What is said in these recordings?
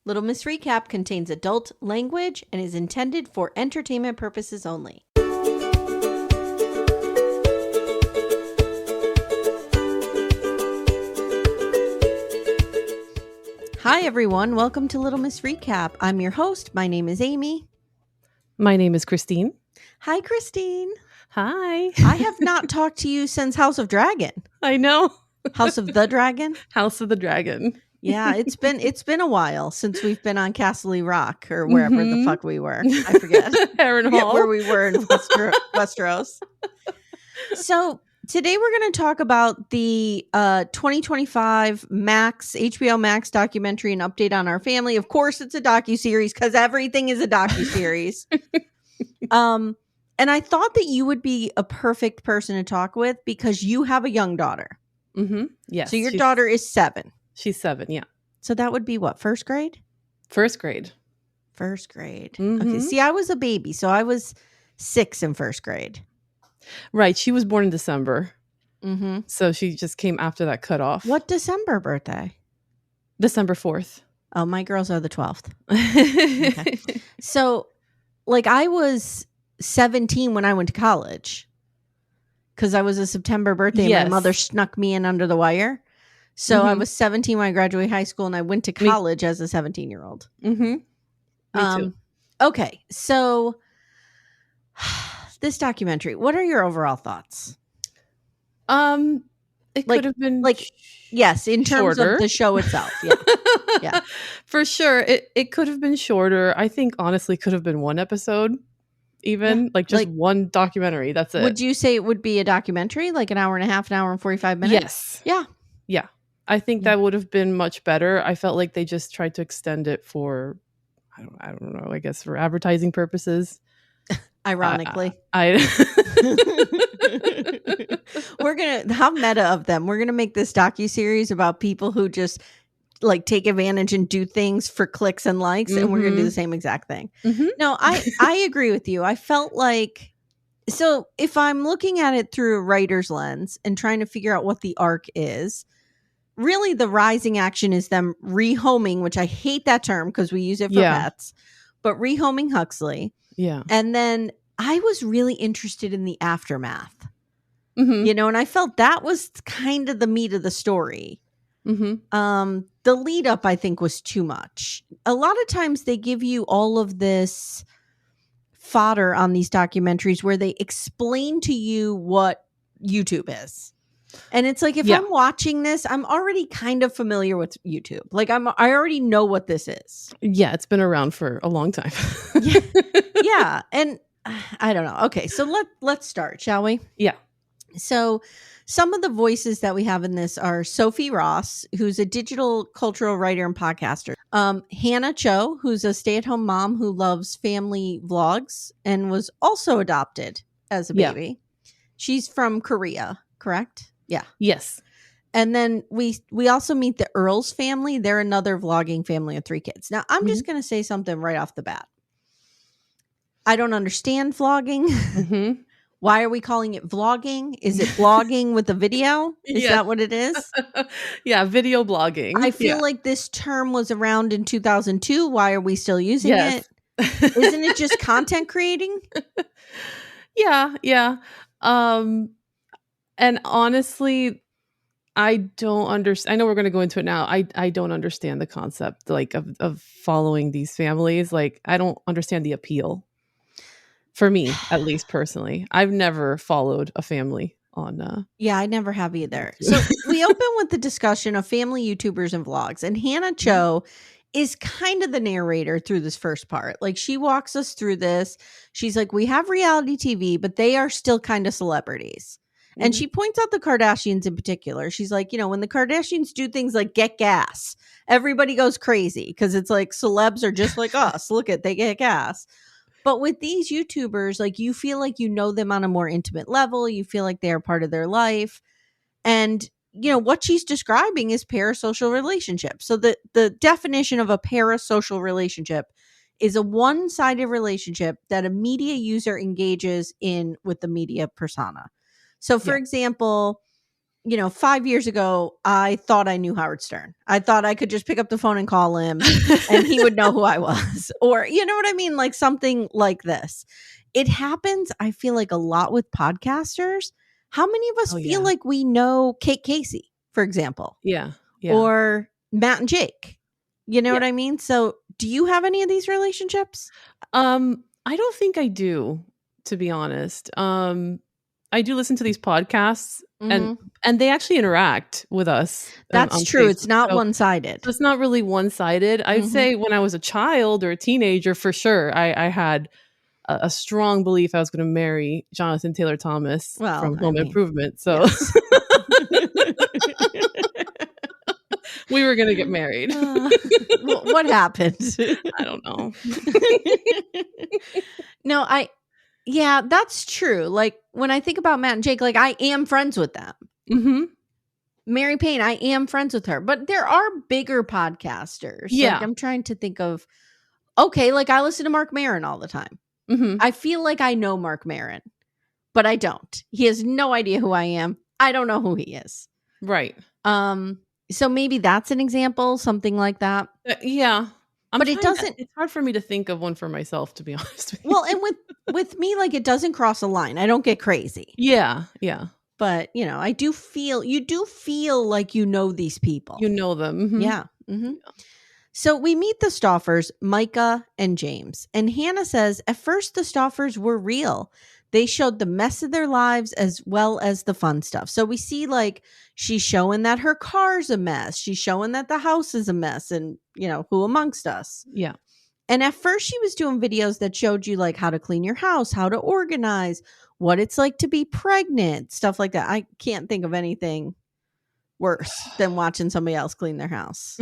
Little Miss Recap contains adult language and is intended for entertainment purposes only. Hi, everyone. Welcome to Little Miss Recap. I'm your host. My name is Amy. My name is Christine. Hi, Christine. Hi. I have not talked to you since House of Dragon. I know. House of the Dragon? House of the Dragon. Yeah, it's been a while since we've been on Castle Rock or wherever the fuck we were. I forget. Harrenhal. Where we were in Westeros. So today we're going to talk about the 2025 HBO Max documentary, An Update on Our Family. Of course, it's a docuseries because everything is a docuseries. And I thought that you would be a perfect person to talk with because you have a young daughter. Mm-hmm. Yes. So your daughter is 7. She's 7, yeah. So that would be what, first grade? First grade. First grade. Mm-hmm. Okay. See, I was a baby, so I was 6 in first grade. Right. She was born in December. Mm-hmm. So she just came after that cutoff. What December birthday? December 4th. Oh, my girls are the 12th. Okay. So, like, I was 17 when I went to college because I was a September birthday. Yes. And my mother snuck me in under the wire. So I was 17 when I graduated high school, and I went to college as a 17-year-old. Mm-hmm. Me too. Okay, so this documentary, what are your overall thoughts? It could have been yes, in terms shorter. of the show itself. Yeah. Yeah. For sure. It could have been shorter. I think honestly could have been one episode. Even just one documentary. That's it. Would you say it would be a documentary, like an hour and a half, an hour and 45 minutes? Yes. Yeah. Yeah. I think that would have been much better. I felt like they just tried to extend it for, I don't know, I guess for advertising purposes. Ironically. We're how meta of them. We're going to make this docuseries about people who just like take advantage and do things for clicks and likes. And we're going to do the same exact thing. Mm-hmm. No, I agree with you. I felt like, so if I'm looking at it through a writer's lens and trying to figure out what the arc is, really the rising action is them rehoming, which I hate that term because we use it for pets, but rehoming Huxley. Yeah. And then I was really interested in the aftermath, mm-hmm. And I felt that was kind of the meat of the story. Mm-hmm. The lead up, I think, was too much. A lot of times they give you all of this fodder on these documentaries where they explain to you what YouTube is. And it's like, if I'm watching this, I'm already kind of familiar with YouTube. Like I already know what this is. Yeah. It's been around for a long time. Yeah. And I don't know. Okay. So let's start, shall we? Yeah. So some of the voices that we have in this are Sophie Ross, who's a digital cultural writer and podcaster. Hannah Cho, who's a stay-at-home mom who loves family vlogs and was also adopted as a baby. Yeah. She's from Korea, correct? Yeah. Yes. And then we also meet the Earls family. They're another vlogging family of 3 kids. Now, I'm just going to say something right off the bat. I don't understand vlogging. Mm-hmm. Why are we calling it vlogging? Is it blogging with a video? Is that what it is? Yeah, video blogging. I feel like this term was around in 2002. Why are we still using it? Isn't it just content creating? Yeah. And honestly, I don't understand. I know we're going to go into it now. I don't understand the concept of following these families. Like, I don't understand the appeal. For me, at least personally, I've never followed a family on. Yeah, I never have either. So we open with the discussion of family YouTubers and vlogs, and Hannah Cho is kind of the narrator through this first part. Like, she walks us through this. She's like, we have reality TV, but they are still kind of celebrities. And she points out the Kardashians in particular. She's like, when the Kardashians do things like get gas, everybody goes crazy because it's like celebs are just like us. Look at, they get gas. But with these YouTubers, like, you feel like you know them on a more intimate level. You feel like they're part of their life. And, what she's describing is parasocial relationships. So the definition of a parasocial relationship is a one-sided relationship that a media user engages in with the media persona. So, for example, 5 years ago, I thought I knew Howard Stern. I thought I could just pick up the phone and call him and he would know who I was. Or, you know what I mean? Like something like this. It happens, I feel like, a lot with podcasters. How many of us Oh feel yeah. like we know Kate Casey, for example, Yeah. Yeah. or Matt and Jake? You know Yeah. what I mean? So, do you have any of these relationships? I don't think I do, to be honest. I do listen to these podcasts and Mhm. and they actually interact with us That's on true. It's Facebook. not So one-sided. it's not really one-sided. I'd Mhm. say when I was a child or a teenager, for sure, I had a strong belief I was going to marry Jonathan Taylor Thomas Well, from I Home mean, Improvement. So yes. we were going to get married. What happened? I don't know. No, yeah, that's true. Like when I think about Matt and Jake, like I am friends with them. Hmm. Mary Payne, I am friends with her, but there are bigger podcasters. Like Yeah. I'm trying to think of, okay, like I listen to Mark Maron all the time. Hmm. I feel like I know Mark Maron, but I don't. He has no idea who I am. I don't know who he is. Right. Um, so maybe that's an example, something like that. Yeah. I'm But it trying doesn't, it's hard for me to think of one for myself, to be honest with you. well, and with me, like it doesn't cross a line. I don't get crazy. Yeah, yeah. But, I do feel you do feel like you know these people. You know them. Mhm. Yeah. So we meet the Stauffers, Micah and James. And Hannah says at first the Stauffers were real. They showed the mess of their lives as well as the fun stuff. So we see like she's showing that her car's a mess. She's showing that the house is a mess and, who amongst us. Yeah. And at first she was doing videos that showed you like how to clean your house, how to organize, what it's like to be pregnant, stuff like that. I can't think of anything worse than watching somebody else clean their house.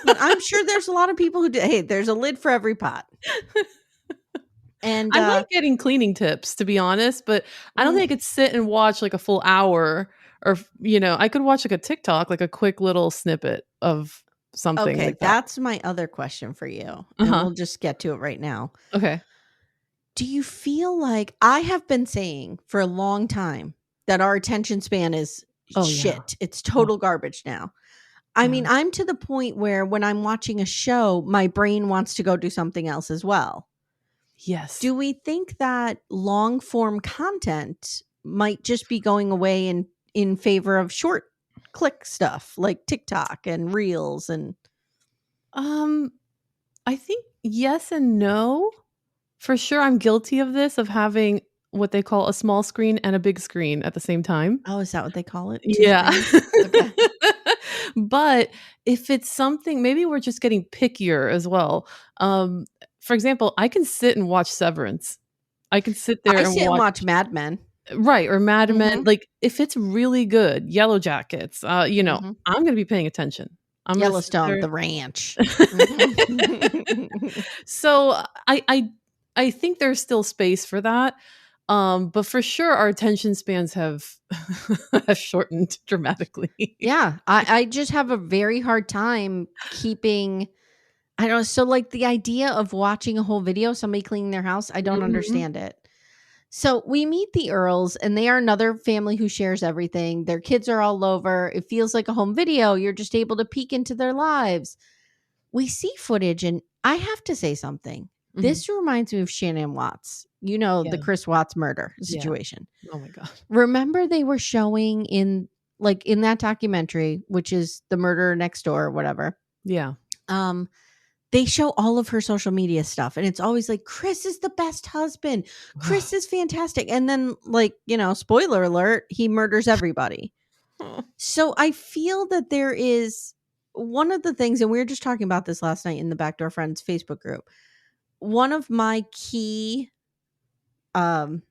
But I'm sure there's a lot of people who do. Hey, there's a lid for every pot. And I like getting cleaning tips, to be honest, but I don't think I could sit and watch like a full hour or, I could watch like a TikTok, like a quick little snippet of something okay, like that. that's my other question for you. And Uh-huh. we'll just get to it right now. Okay. Do you feel like I have been saying for a long time that our attention span is Oh, yeah. shit? It's Oh, total garbage now. I yeah. mean, I'm to the point where when I'm watching a show, my brain wants to go do something else as well. Yes. Do we think that long form content might just be going away in favor of short click stuff like TikTok and Reels and I think yes and no. For sure, I'm guilty of this, of having what they call a small screen and a big screen at the same time. oh, is that what they call it? Two Yeah. screens? Okay. But if it's something, maybe we're just getting pickier as well. For example, I can sit and watch Severance. I can sit there I and sit and watch watch Mad Men. right, or Mad Men. Mhm. Like, if it's really good, Yellow Jackets, Mhm. I'm gonna be paying attention. I'm gonna sit Yellowstone, there. The Ranch. Mhm. So, I think there's still space for that, but for sure, our attention spans have have shortened dramatically. Yeah, I just have a very hard time keeping. I don't know. So, like the idea of watching a whole video, somebody cleaning their house, I don't Mhm. understand it. So, we meet the Earls, and they are another family who shares everything. Their kids are all over. It feels like a home video. You're just able to peek into their lives. We see footage, and I have to say something. Mhm. This reminds me of Shannon Watts, the Yeah, Chris Watts murder yeah. situation. Oh my god. Remember, they were showing in that documentary, which is The Murder Next Door or whatever. Yeah. Um, they show all of her social media stuff, and it's always like, Chris is the best husband. Chris is fantastic. And then, like, spoiler alert, he murders everybody. So I feel that there is one of the things, and we were just talking about this last night in the Backdoor Friends Facebook group. One of my key um,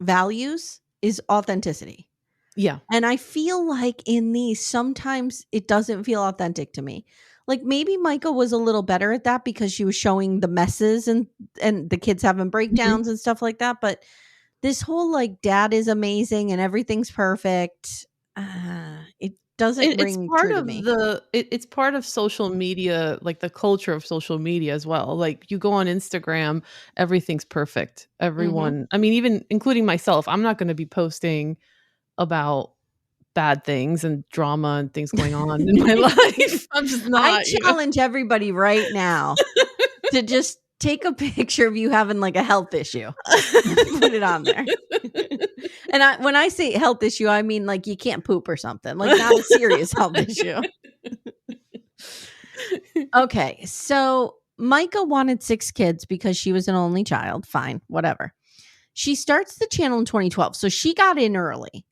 values is authenticity. Yeah. And I feel like in these, sometimes it doesn't feel authentic to me. Like maybe Micah was a little better at that because she was showing the messes and the kids having Mhm. breakdowns and stuff like that. But this whole like dad is amazing and everything's perfect, it doesn't It's ring part true to of me. it's part of social media, like the culture of social media as well. Like you go on Instagram, everything's perfect. Hmm. Everyone, I mean, even including myself, I'm not going to be posting about bad things and drama and things going on in my life. I'm just I not, challenge everybody right now to just take a picture of you having like a health issue and put it on there. And when I say health issue, I mean like you can't poop or something, like not a serious health issue. Okay, so Micah wanted 6 kids because she was an only child. Fine, whatever. She starts the channel in 2012, so she got in early.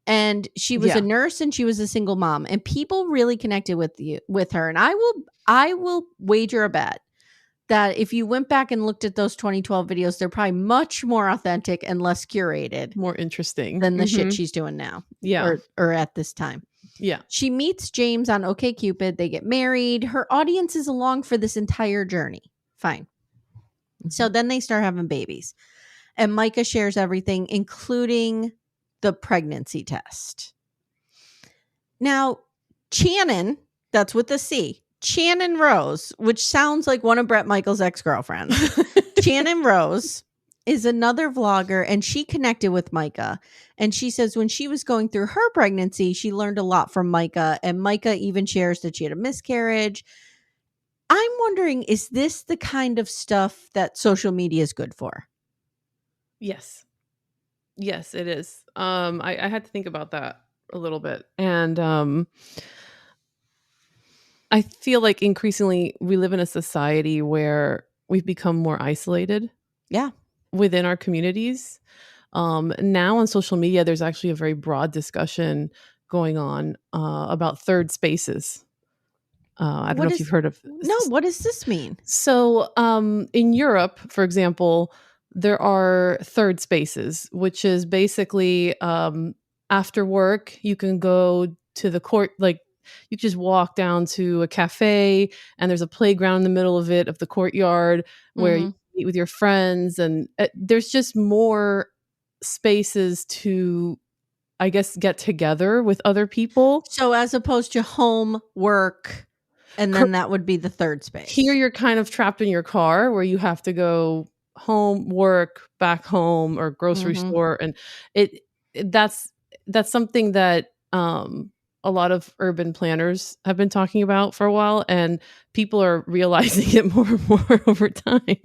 And she was a nurse and she was a single mom, and people really connected with her. And I will wager a bet that if you went back and looked at those 2012 videos, they're probably much more authentic and less curated, more interesting than the shit she's doing now. Yeah. Or at this time. Yeah. She meets James on OkCupid. They get married. Her audience is along for this entire journey. Fine. So then they start having babies. And Micah shares everything, including the pregnancy test. Now, Channon, that's with a C, Channon Rose, which sounds like one of Bret Michaels' ex-girlfriends. Channon Rose is another vlogger, and she connected with Micah. And she says when she was going through her pregnancy, she learned a lot from Micah. And Micah even shares that she had a miscarriage. I'm wondering, is this the kind of stuff that social media is good for? Yes. Yes, it is. I had to think about that a little bit. And I feel like increasingly we live in a society where we've become more isolated. Yeah. Within our communities. Now on social media, there's actually a very broad discussion going on about third spaces. I don't know if you've heard of. No, what does this mean? So in Europe, for example, there are third spaces, which is basically after work, you can go to the court, like you just walk down to a cafe and there's a playground in the middle of it, of the courtyard, where you meet with your friends. And there's just more spaces to, I guess, get together with other people. So as opposed to home, work, and then that would be the third space. Here you're kind of trapped in your car where you have to go home, work, back home, or grocery store. And that's something that a lot of urban planners have been talking about for a while, and people are realizing it more and more over time,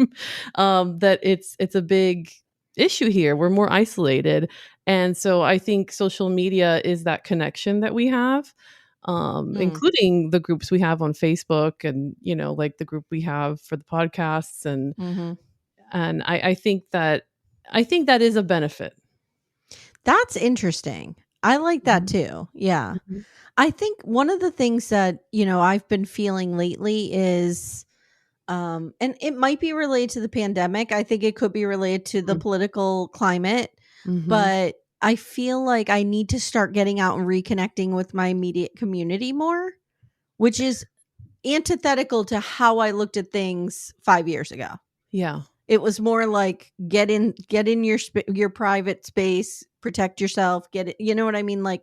that it's a big issue here. We're more isolated. And so I think social media is that connection that we have. Including the groups we have on Facebook, and like the group we have for the podcasts, and I think that is a benefit. That's interesting. I like that too. Yeah. I think one of the things that I've been feeling lately is and it might be related to the pandemic. I think it could be related to the political climate, but I feel like I need to start getting out and reconnecting with my immediate community more, which is antithetical to how I looked at things 5 years ago. Yeah. It was more like get in your private space, protect yourself, get it, you know what I mean? Like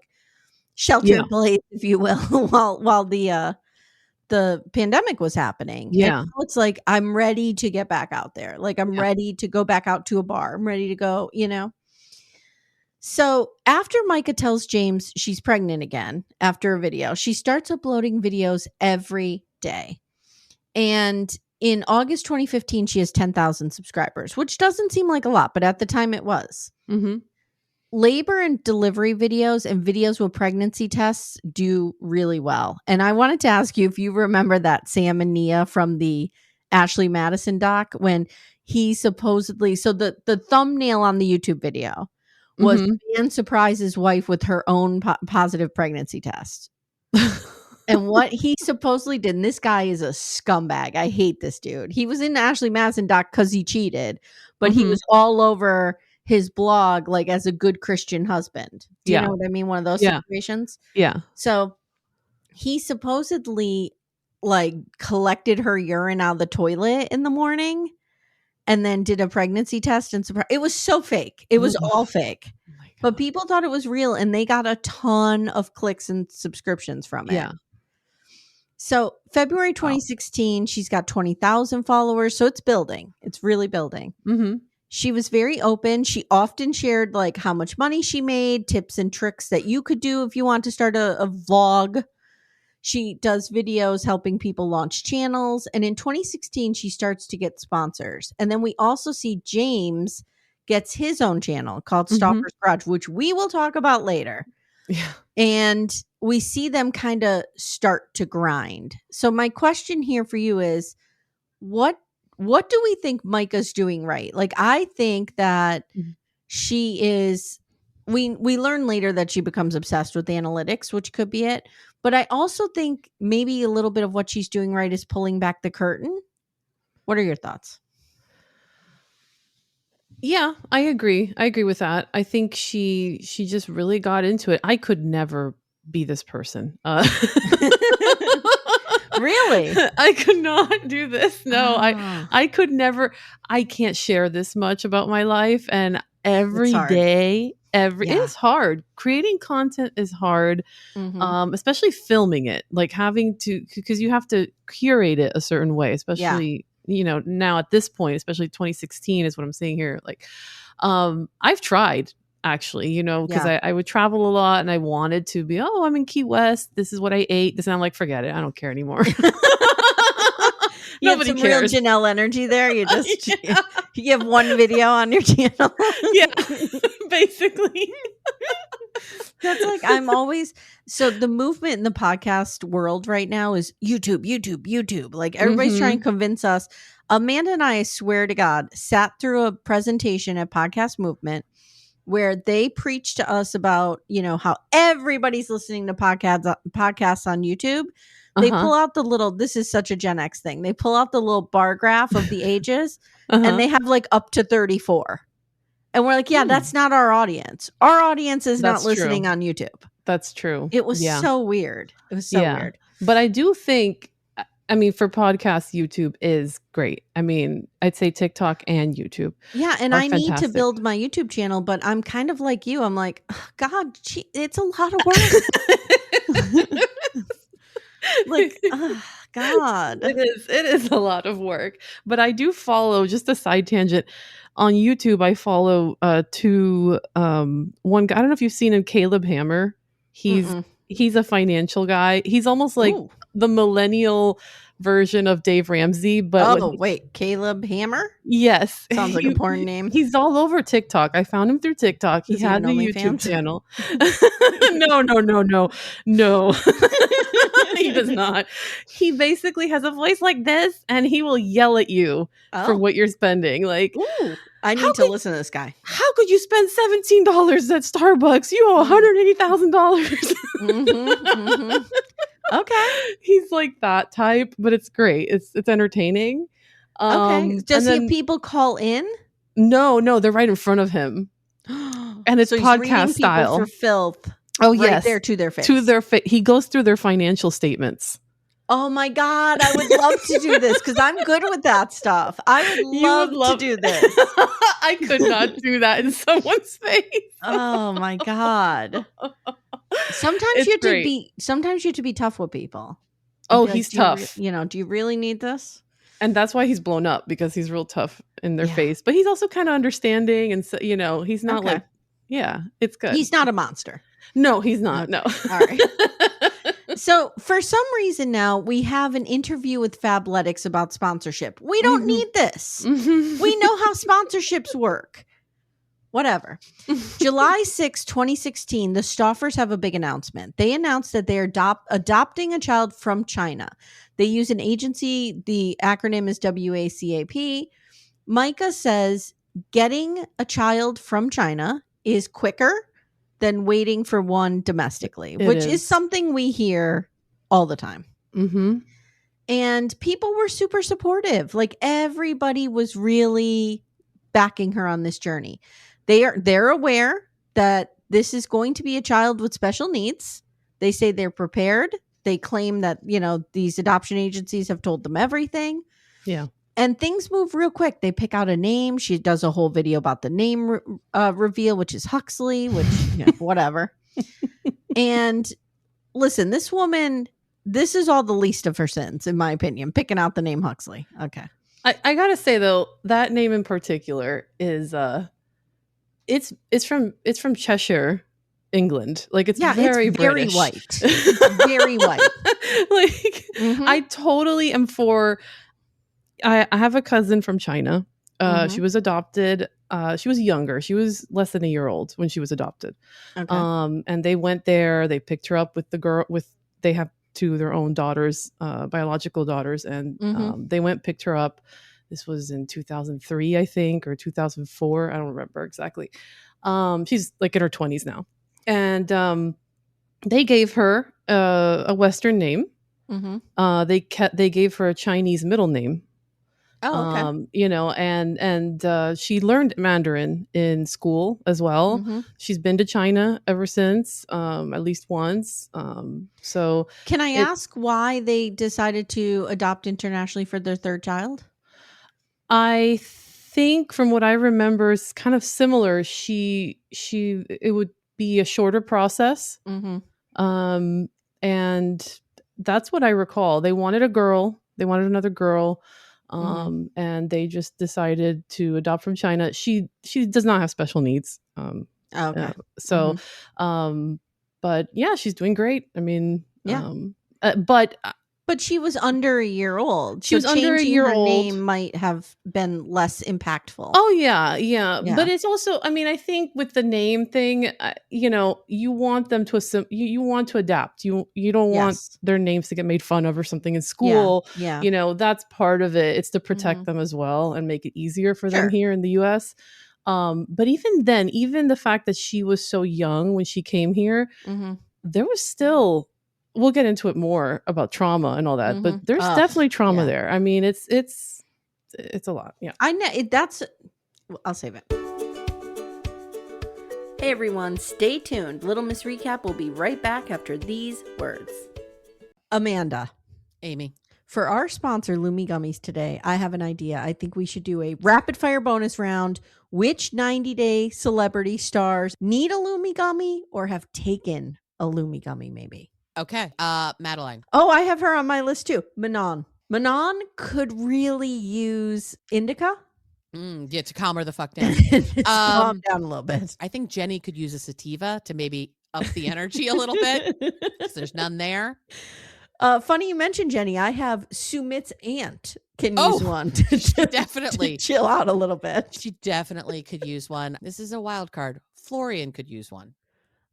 shelter in place, if you will, while the pandemic was happening. Yeah. And now it's like, I'm ready to get back out there. Like I'm ready to go back out to a bar. I'm ready to go, So after Micah tells James she's pregnant again after a video, she starts uploading videos every day. And in August 2015, she has 10,000 subscribers, which doesn't seem like a lot, but at the time it was. Labor and delivery videos and videos with pregnancy tests do really well. And I wanted to ask you if you remember that Sam and Nia from the Ashley Madison doc, when he supposedly, so the thumbnail on the YouTube video was man surprised his wife with her own positive pregnancy test. And what he supposedly did, and this guy is a scumbag. I hate this dude. He was in the Ashley Madison doc because he cheated, but he was all over his blog like as a good Christian husband. Do you know what I mean? One of those situations. Yeah. So he supposedly like collected her urine out of the toilet in the morning and then did a pregnancy test, and it was so fake. It was all fake. But people thought it was real, and they got a ton of clicks and subscriptions from it. Yeah. So February 2016, she's got 20,000 followers. So it's building. It's really building. She was very open. She often shared like how much money she made, tips and tricks that you could do if you want to start a vlog. She does videos helping people launch channels. And in 2016, she starts to get sponsors. And then we also see James gets his own channel called Mhm. Stauffer's Garage, which we will talk about later. Yeah. And we see them kind of start to grind. So my question here for you is what do we think Micah's doing right? Like I think that Mhm. she is we learn later that she becomes obsessed with analytics, which could be it. But I also think maybe a little bit of what she's doing right is pulling back the curtain. What are your thoughts? Yeah, I agree. I agree with that. I think she just really got into it. I could never be this person. Really? I could not do this. No, Ah, I could never. I can't share this much about my life, and it's every hard. day, Yeah. it's hard. Creating content is hard, Hmm. especially filming it. Like having to, because you have to curate it a certain way. Yeah. Especially now at this point, especially 2016 is what I'm saying here. Like, I've tried actually, because Yeah. I would travel a lot and I wanted to be, oh, I'm in Key West. This is what I ate. This, and I'm like, forget it. I don't care anymore. You have Nobody some real cares. Janelle energy there. You just Yeah. you have one video on your channel. Yeah, basically. That's like I'm always so the movement in the podcast world right now is YouTube, YouTube, YouTube. Like everybody's trying to Hmm. convince us. Amanda and I swear to God, sat through a presentation at Podcast Movement where they preach to us about, how everybody's listening to podcasts on YouTube. They Uh-huh. pull out the little, this is such a Gen X thing. They pull out the little bar graph of the ages and Uh-huh. they have like up to 34. And we're like, yeah, Hmm. that's not our audience. Our audience is not That's listening true. on YouTube. That's true. It was Yeah. so weird. It was so Yeah. weird. But I do think, I mean, for podcasts, YouTube is great. I mean, I'd say TikTok and YouTube Yeah, and are I need to fantastic. build my YouTube channel, but I'm kind of like you. I'm like, "Ugh, God, it's a lot of work." Like, oh, God. It is a lot of work. But I do follow, just a side tangent, on YouTube. I follow two one guy. I don't know if you've seen him, Caleb Hammer. He's Mm-mm. he's a financial guy. He's almost like Ooh. the millennial version of Dave Ramsey, but what Oh, wait. Caleb Hammer? yes, Sounds like a porn name. he's all over TikTok. I found him through TikTok. He Does he have has an a YouTube OnlyFans? channel. No, no, no, no, no. He does not. He basically has a voice like this, and he will yell at you for Oh. what you're spending. Like, Ooh. I how need to could listen to this guy. how could you spend $17 at Starbucks? You owe Mm. $180,000. Mm-hmm, mm-hmm. Okay. He's like that type, but it's great. It's entertaining. Okay. Does And he have then people call in? no, they're right in front of him, and it's So he's podcast reading people for style. filth Oh right yes, there to their face. to their he goes through their financial statements. Oh my God. I would love to do this because I'm good with that stuff. I would You would love to love. do this. I could not do that in someone's face. Oh my God. Sometimes It's you have to great. be tough with people. Oh, Be like, he's tough. do you really need this? And that's why he's blown up, because he's real tough in their Yeah. face. But he's also kind of understanding, and so, he's not Okay. like, yeah, it's good. He's not a monster. No, he's not. Okay. No. All right. So for some reason now we have an interview with Fabletics about sponsorship. We don't need this. We know how sponsorships work. Whatever. July 6, 2016, the Stauffers have a big announcement. They announced that they're adopting a child from China. They use an agency. The acronym is WACAP. Micah says getting a child from China is quicker than waiting for one domestically, It which is is. something we hear all the time. Mm-hmm. And people were super supportive. Like everybody was really backing her on this journey. They're aware that this is going to be a child with special needs. They say they're prepared. They claim that, these adoption agencies have told them everything. Yeah. And things move real quick. They pick out a name. She does a whole video about the name reveal, which is Huxley, which, whatever. And listen, this woman, this is all the least of her sins, in my opinion, picking out the name Huxley. Okay. I gotta say though, that name in particular is it's from Cheshire, England. Like it's Yeah, it's very very British. white. It's very white. Like Mhm. I totally am for. I have a cousin from China. She Mhm. was adopted. She was younger. She was less than a year old when she was adopted. Okay. And they went there. They picked her up with the girl. They have two of their own daughters, biological daughters, and Mhm. they went picked her up. This was in 2003, I think, or 2004. I don't remember exactly. She's like in her 20s now, and they gave her a Western name. Mhm. They gave her a Chinese middle name. Oh, okay. And she learned Mandarin in school as well. Mhm. She's been to China ever since, at least once. So Can I it ask why they decided to adopt internationally for their third child? I think from what I remember is kind of similar. She it would be a shorter process. Mhm. Um, and that's what I recall. They wanted a girl. They wanted another girl. Mhm. And they just decided to adopt from China. She does not have special needs. Oh, okay. So, Mhm. um, but yeah, she's doing great. I mean, Yeah. but But she was under a year old, she so was under a changing year her name old. might have been less impactful. Oh yeah, yeah, Yeah. but it's also, I mean, I think with the name thing, you want them to you want to adapt. You don't want Yes. their names to get made fun of or something in Yeah. school. Yeah. That's part of it. It's to protect Mhm. them as well and make it easier for them Sure. here in the US. But even then, even the fact that she was so young when she came here, Mhm. there was still, we'll get into it more about trauma and all that, but Mhm. there's Ugh. definitely trauma Yeah. there. I mean, it's a lot. Yeah. I know that's I'll save it. Hey everyone, stay tuned. Little Miss Recap will be right back after these words. Amanda, Amy. for our sponsor, Lumi Gummies today, I have an idea. I think we should do a rapid fire bonus round. Which 90-day celebrity stars need a Lumi Gummy or have taken a Lumi Gummy, maybe? Okay. Madeline. Oh, I have her on my list too. Manon. Manon could really use indica. Yeah, to calm her the fuck down. Just calm down a little bit. I think Jenny could use a sativa to maybe up the energy a little bit because there's none there. Funny you mentioned Jenny. I have Sumit's aunt can use one definitely to chill out a little bit. She definitely could use one. This is a wild card. Florian could use one.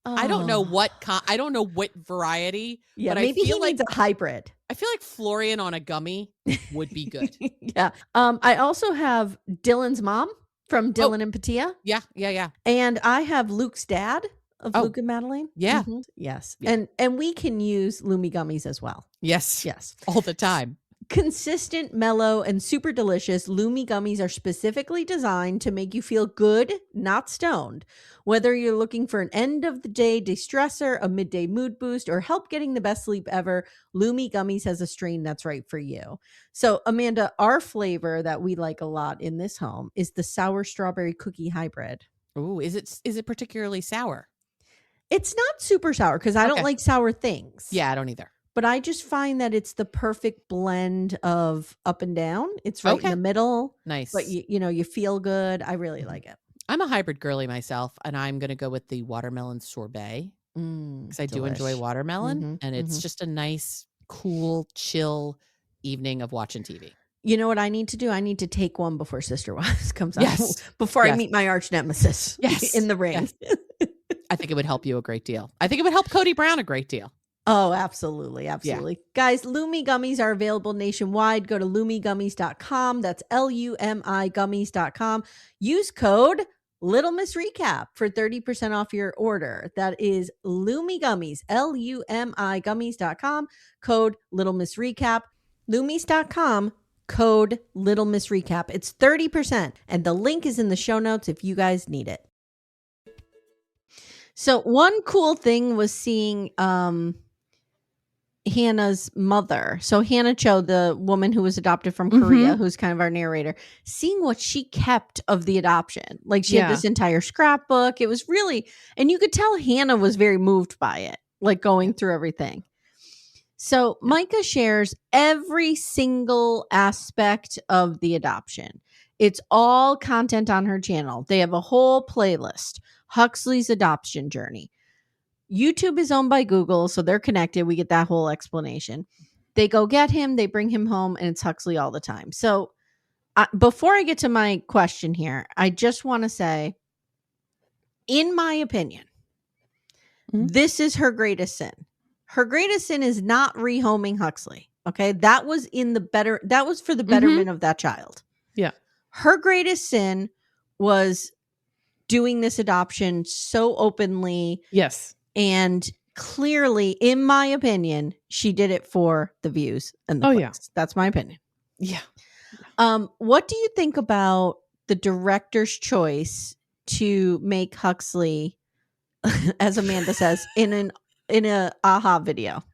Oh. I don't know what variety. Yeah, but maybe I feel he like needs a hybrid. I feel like Florian on a gummy would be good. Yeah. I also have Dylan's mom from Dylan and Patia. Yeah. And I have Luke's dad of Oh, Luke and Madeline. Yeah. Mm-hmm. Yes. Yeah. And we can use Lumi gummies as well. Yes. Yes. All the time. Consistent, mellow, and super delicious, Lumi gummies are specifically designed to make you feel good, not stoned. Whether you're looking for an end-of-the-day de-stressor, a midday mood boost, or help getting the best sleep ever, Lumi gummies has a strain that's right for you. So, Amanda, our flavor that we like a lot in this home is the sour strawberry cookie hybrid. Ooh, is it particularly sour? It's not super sour because I don't like sour things. Yeah, I don't either. But I just find that it's the perfect blend of up and down. It's right in the middle. Nice. But you feel good. I really like it. I'm a hybrid girly myself, and I'm going to go with the watermelon sorbet because I do enjoy watermelon, and it's just a nice, cool, chill evening of watching TV. You know what I need to do? I need to take one before Sister Wives comes out. Before I meet my arch nemesis in the ring. Yes. I think it would help you a great deal. I think it would help Cody Brown a great deal. Oh, absolutely. Absolutely. Yeah. Guys, Lumi gummies are available nationwide. Go to lumigummies.com. That's LUMI gummies.com. Use code Little Miss Recap for 30% off your order. That is Lumi Gummies, LUMI gummies.com. Code Little Miss Recap. Lumis.com. Code Little Miss Recap. It's 30%. And the link is in the show notes if you guys need it. So one cool thing was seeing Hannah's mother. So Hannah Cho, the woman who was adopted from Korea, who's kind of our narrator, seeing what she kept of the adoption. Like she had this entire scrapbook. It was really, and you could tell Hannah was very moved by it, like going through everything. So Micah shares every single aspect of the adoption. It's all content on her channel. They have a whole playlist, Huxley's adoption journey. YouTube is owned by Google, so they're connected. We get that whole explanation. They go get him, they bring him home, and it's Huxley all the time. So before I get to my question here, I just want to say, in my opinion, this is her greatest sin. Her greatest sin is not rehoming Huxley. Okay. That was for the betterment of that child. Yeah. Her greatest sin was doing this adoption so openly. Yes. And clearly, in my opinion, she did it for the views and the clicks. Yeah. That's my opinion. Yeah. What do you think about the director's choice to make Huxley, as Amanda says, in a aha video?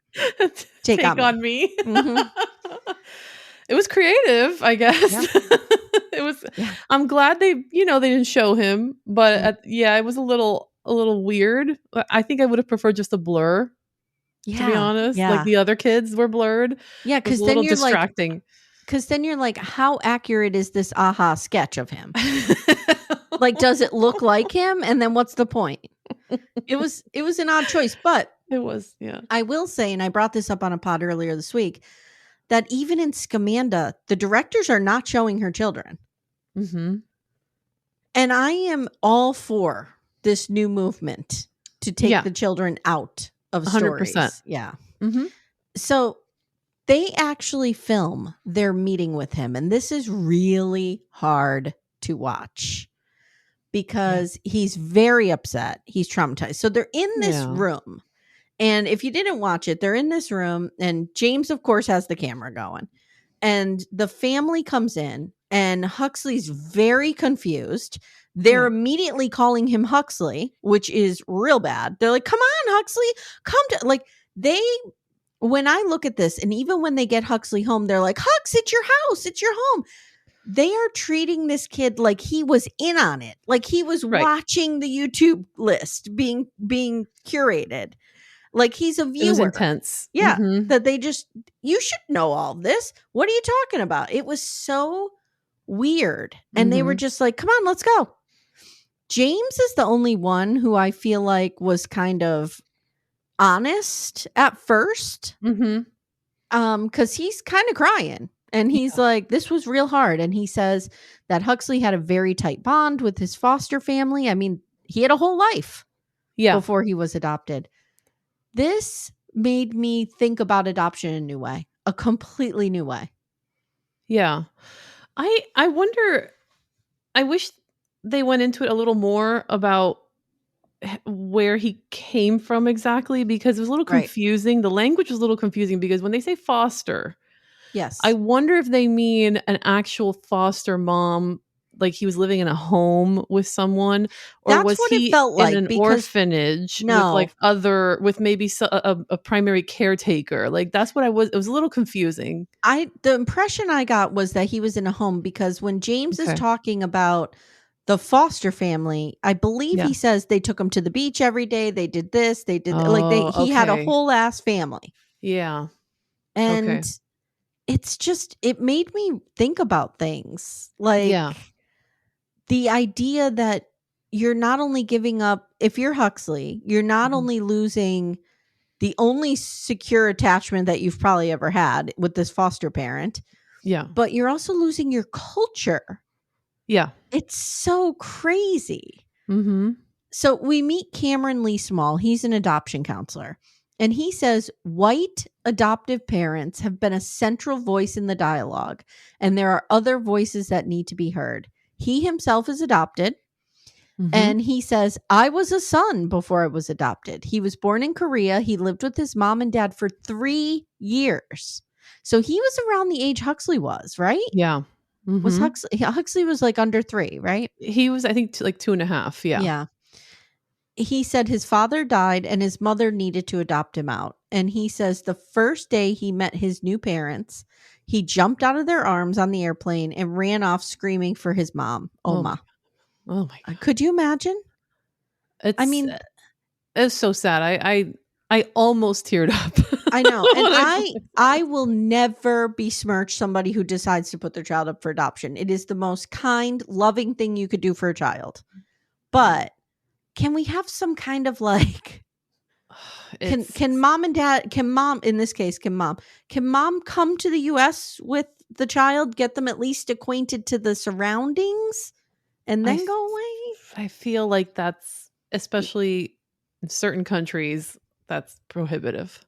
Take on me. It was creative, I guess. Yeah. It was. Yeah. I'm glad they didn't show him, but it was a little weird. I think I would have preferred just a blur. Yeah, to be honest, like the other kids were blurred. Yeah, because then you're distracting. Because then you're like, how accurate is this aha sketch of him? Like, does it look like him? And then what's the point? It was an odd choice, but it was. Yeah, I will say, and I brought this up on a pod earlier this week, that even in Scamanda, the directors are not showing her children. Mm-hmm. And I am all for this new movement to take the children out of stories. 100%. Yeah. Mm-hmm. So they actually film their meeting with him. And this is really hard to watch because he's very upset. He's traumatized. So they're in this room. And if you didn't watch it, they're in this room and James, of course, has the camera going. And the family comes in and Huxley's very confused. They're immediately calling him Huxley, which is real bad. They're like, come on, Huxley, come to, like, when I look at this and even when they get Huxley home, they're like, Hux, it's your house. It's your home. They are treating this kid like he was in on it. Like he was watching the YouTube list being curated. Like he's a viewer. It was intense. Yeah. Mm-hmm. That you should know all this. What are you talking about? It was so weird. And they were just like, come on, let's go. James is the only one who I feel like was kind of honest at first. Because he's kind of crying. And he's like, this was real hard. And he says that Huxley had a very tight bond with his foster family. I mean, he had a whole life before he was adopted. This made me think about adoption in a new way, a completely new way. Yeah. I wonder, I wish they went into it a little more about where he came from exactly, because it was a little confusing. The language was a little confusing because when they say foster, I wonder if they mean an actual foster mom, like he was living in a home with someone, or that's was what he it felt like, in an orphanage with maybe a primary caretaker? Like that's what it was a little confusing. The impression I got was that he was in a home, because when James is talking about the foster family, I believe he says they took him to the beach every day. They did this, they did he had a whole ass family. Yeah. And it's just, it made me think about things like the idea that you're not only giving up, if you're Huxley, you're not only losing the only secure attachment that you've probably ever had with this foster parent, but you're also losing your culture. Yeah. It's so crazy. So we meet Cameron Lee Small. He's an adoption counselor. And he says white adoptive parents have been a central voice in the dialogue, and there are other voices that need to be heard. He himself is adopted, and he says, I was a son before I was adopted. He was born in Korea. He lived with his mom and dad for 3 years. So he was around the age Huxley was, right? Yeah. Was Huxley was like under 3, right? He was, I think, like 2.5. Yeah. Yeah. He said his father died and his mother needed to adopt him out. And he says the first day he met his new parents, he jumped out of their arms on the airplane and ran off screaming for his mom, Oma. Oh my God. Could you imagine? It's so sad. I almost teared up. I know. And I will never besmirch somebody who decides to put their child up for adoption. It is the most kind, loving thing you could do for a child. But can we have some kind of like can mom and dad, can mom come to the US with the child, get them at least acquainted to the surroundings and then go away? I feel like that's, especially in certain countries, that's prohibitive.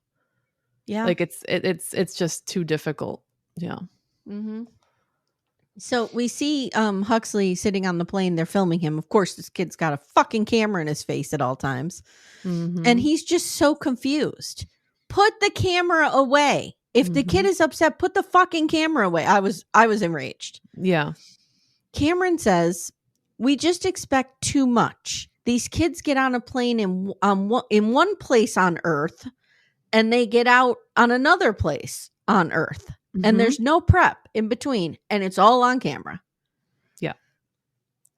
Yeah. Like it's just too difficult. Yeah. Mm-hmm. So we see Huxley sitting on the plane. They're filming him. Of course, this kid's got a fucking camera in his face at all times. Mm-hmm. And he's just so confused. Put the camera away. If the kid is upset, put the fucking camera away. I was enraged. Yeah. Cameron says, we just expect too much. These kids get on a plane in one place on Earth, and they get out on another place on Earth. And there's no prep in between, and it's all on camera. Yeah.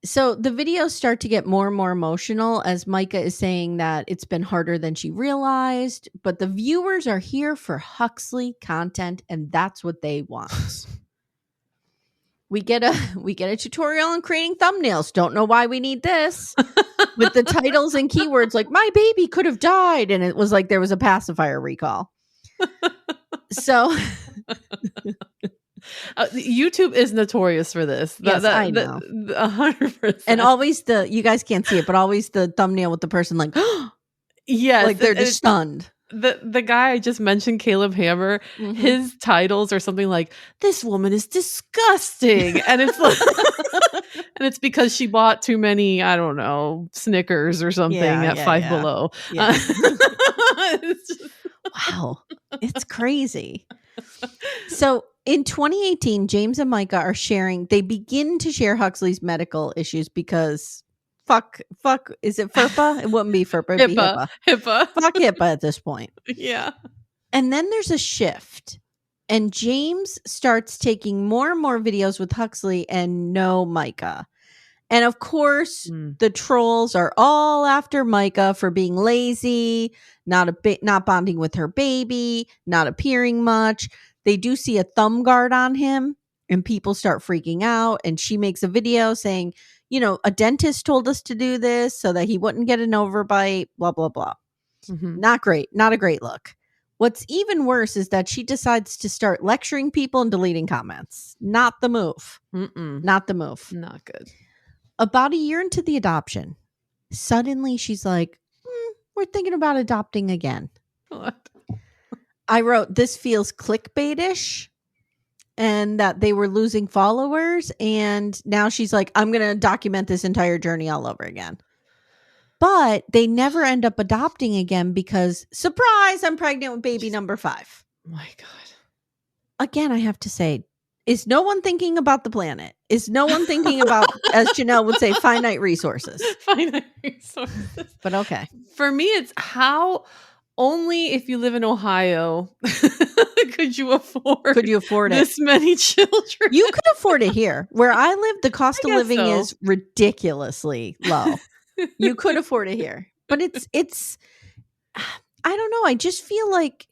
So the videos start to get more and more emotional as Micah is saying that it's been harder than she realized, but the viewers are here for Huxley content, and that's what they want. We get a tutorial on creating thumbnails. Don't know why we need this. With the titles and keywords like "my baby could have died," and it was like there was a pacifier recall. So YouTube is notorious for this. Yes, I know. 100%. And always you guys can't see it, but always the thumbnail with the person like, yes, like they're just stunned. The guy I just mentioned, Caleb Hammer, his titles are something like, "This woman is disgusting," and it's like, and it's because she bought too many, I don't know, Snickers or something at Five Below. Yeah. Wow, it's crazy. So in 2018, James and Micah are sharing. They begin to share Huxley's medical issues because. Fuck, is it FERPA? It wouldn't be FERPA, it'd be HIPAA. Fuck HIPAA at this point. Yeah. And then there's a shift. And James starts taking more and more videos with Huxley and no Micah. And of course, the trolls are all after Micah for being lazy, not bonding with her baby, not appearing much. They do see a thumb guard on him and people start freaking out. And she makes a video saying, a dentist told us to do this so that he wouldn't get an overbite, blah, blah, blah. Not great. Not a great look. What's even worse is that she decides to start lecturing people and deleting comments. Not the move. Not the move. Not good. About a year into the adoption, suddenly she's like, we're thinking about adopting again. What? I wrote, this feels clickbaitish. And that they were losing followers. And now she's like, I'm going to document this entire journey all over again. But they never end up adopting again because, surprise, I'm pregnant with baby number 5. Oh my God. Again, I have to say, is no one thinking about the planet? Is no one thinking about, as Janelle would say, finite resources? Finite resources. But okay. For me, it's how only if you live in Ohio could you afford this many children. You could afford it here. Where I live, the cost of living is ridiculously low. You could afford it here. But it's I don't know. I just feel like,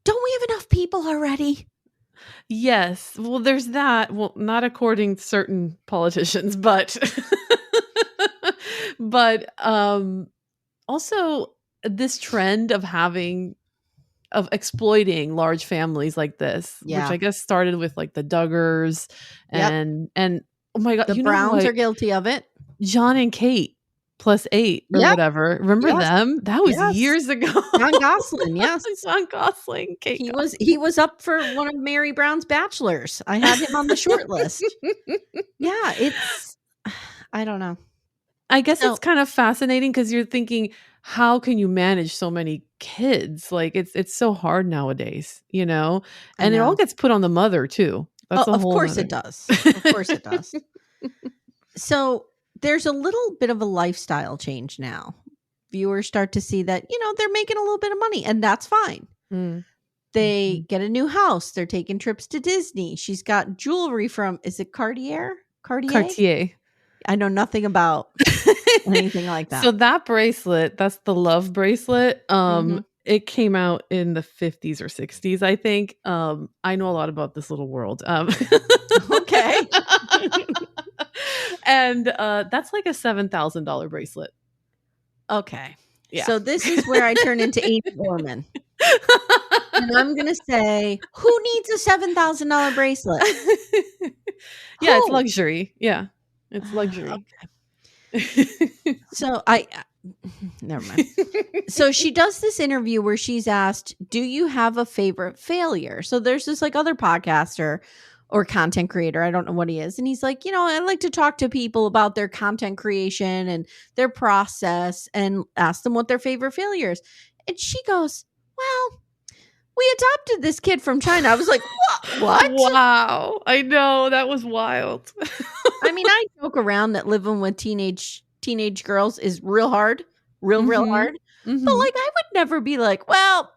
don't we have enough people already? Yes. Well, there's that. Well, not according to certain politicians, but also this trend of exploiting large families like this, which I guess started with like the Duggars and oh my God, the Browns are guilty of it. John and Kate +8 or whatever. Remember them? That was years ago. John Gosling, yes. John Gosling. Kate he was up for one of Mary Brown's bachelors. I had him on the short list. Yeah, it's I don't know. I guess it's kind of fascinating because you're thinking, how can you manage so many kids? Like it's so hard nowadays, and it all gets put on the mother too. That's of course it does. Of course it does. So there's a little bit of a lifestyle change now. Viewers start to see that, they're making a little bit of money, and that's fine. They get a new house. They're taking trips to Disney. She's got jewelry from, is it Cartier? Cartier. I know nothing about anything like that. So that bracelet, that's the love bracelet. It came out in the 50s or 60s, I think. I know a lot about this little world. Okay. And that's like a $7,000 bracelet. Okay. Yeah. So this is where I turn into Amy Gorman. And I'm going to say, who needs a $7,000 bracelet? Yeah, it's luxury. Yeah, it's luxury. Okay. So never mind. So she does this interview where she's asked, do you have a favorite failure? So there's this like other podcaster or content creator. I don't know what he is. And he's like, I like to talk to people about their content creation and their process and ask them what their favorite failure is. And she goes, well, we adopted this kid from China. I was like, what? Wow. I know. That was wild. I mean, I joke around that living with teenage girls is real hard, real hard. Mm-hmm. But like, I would never be like, well,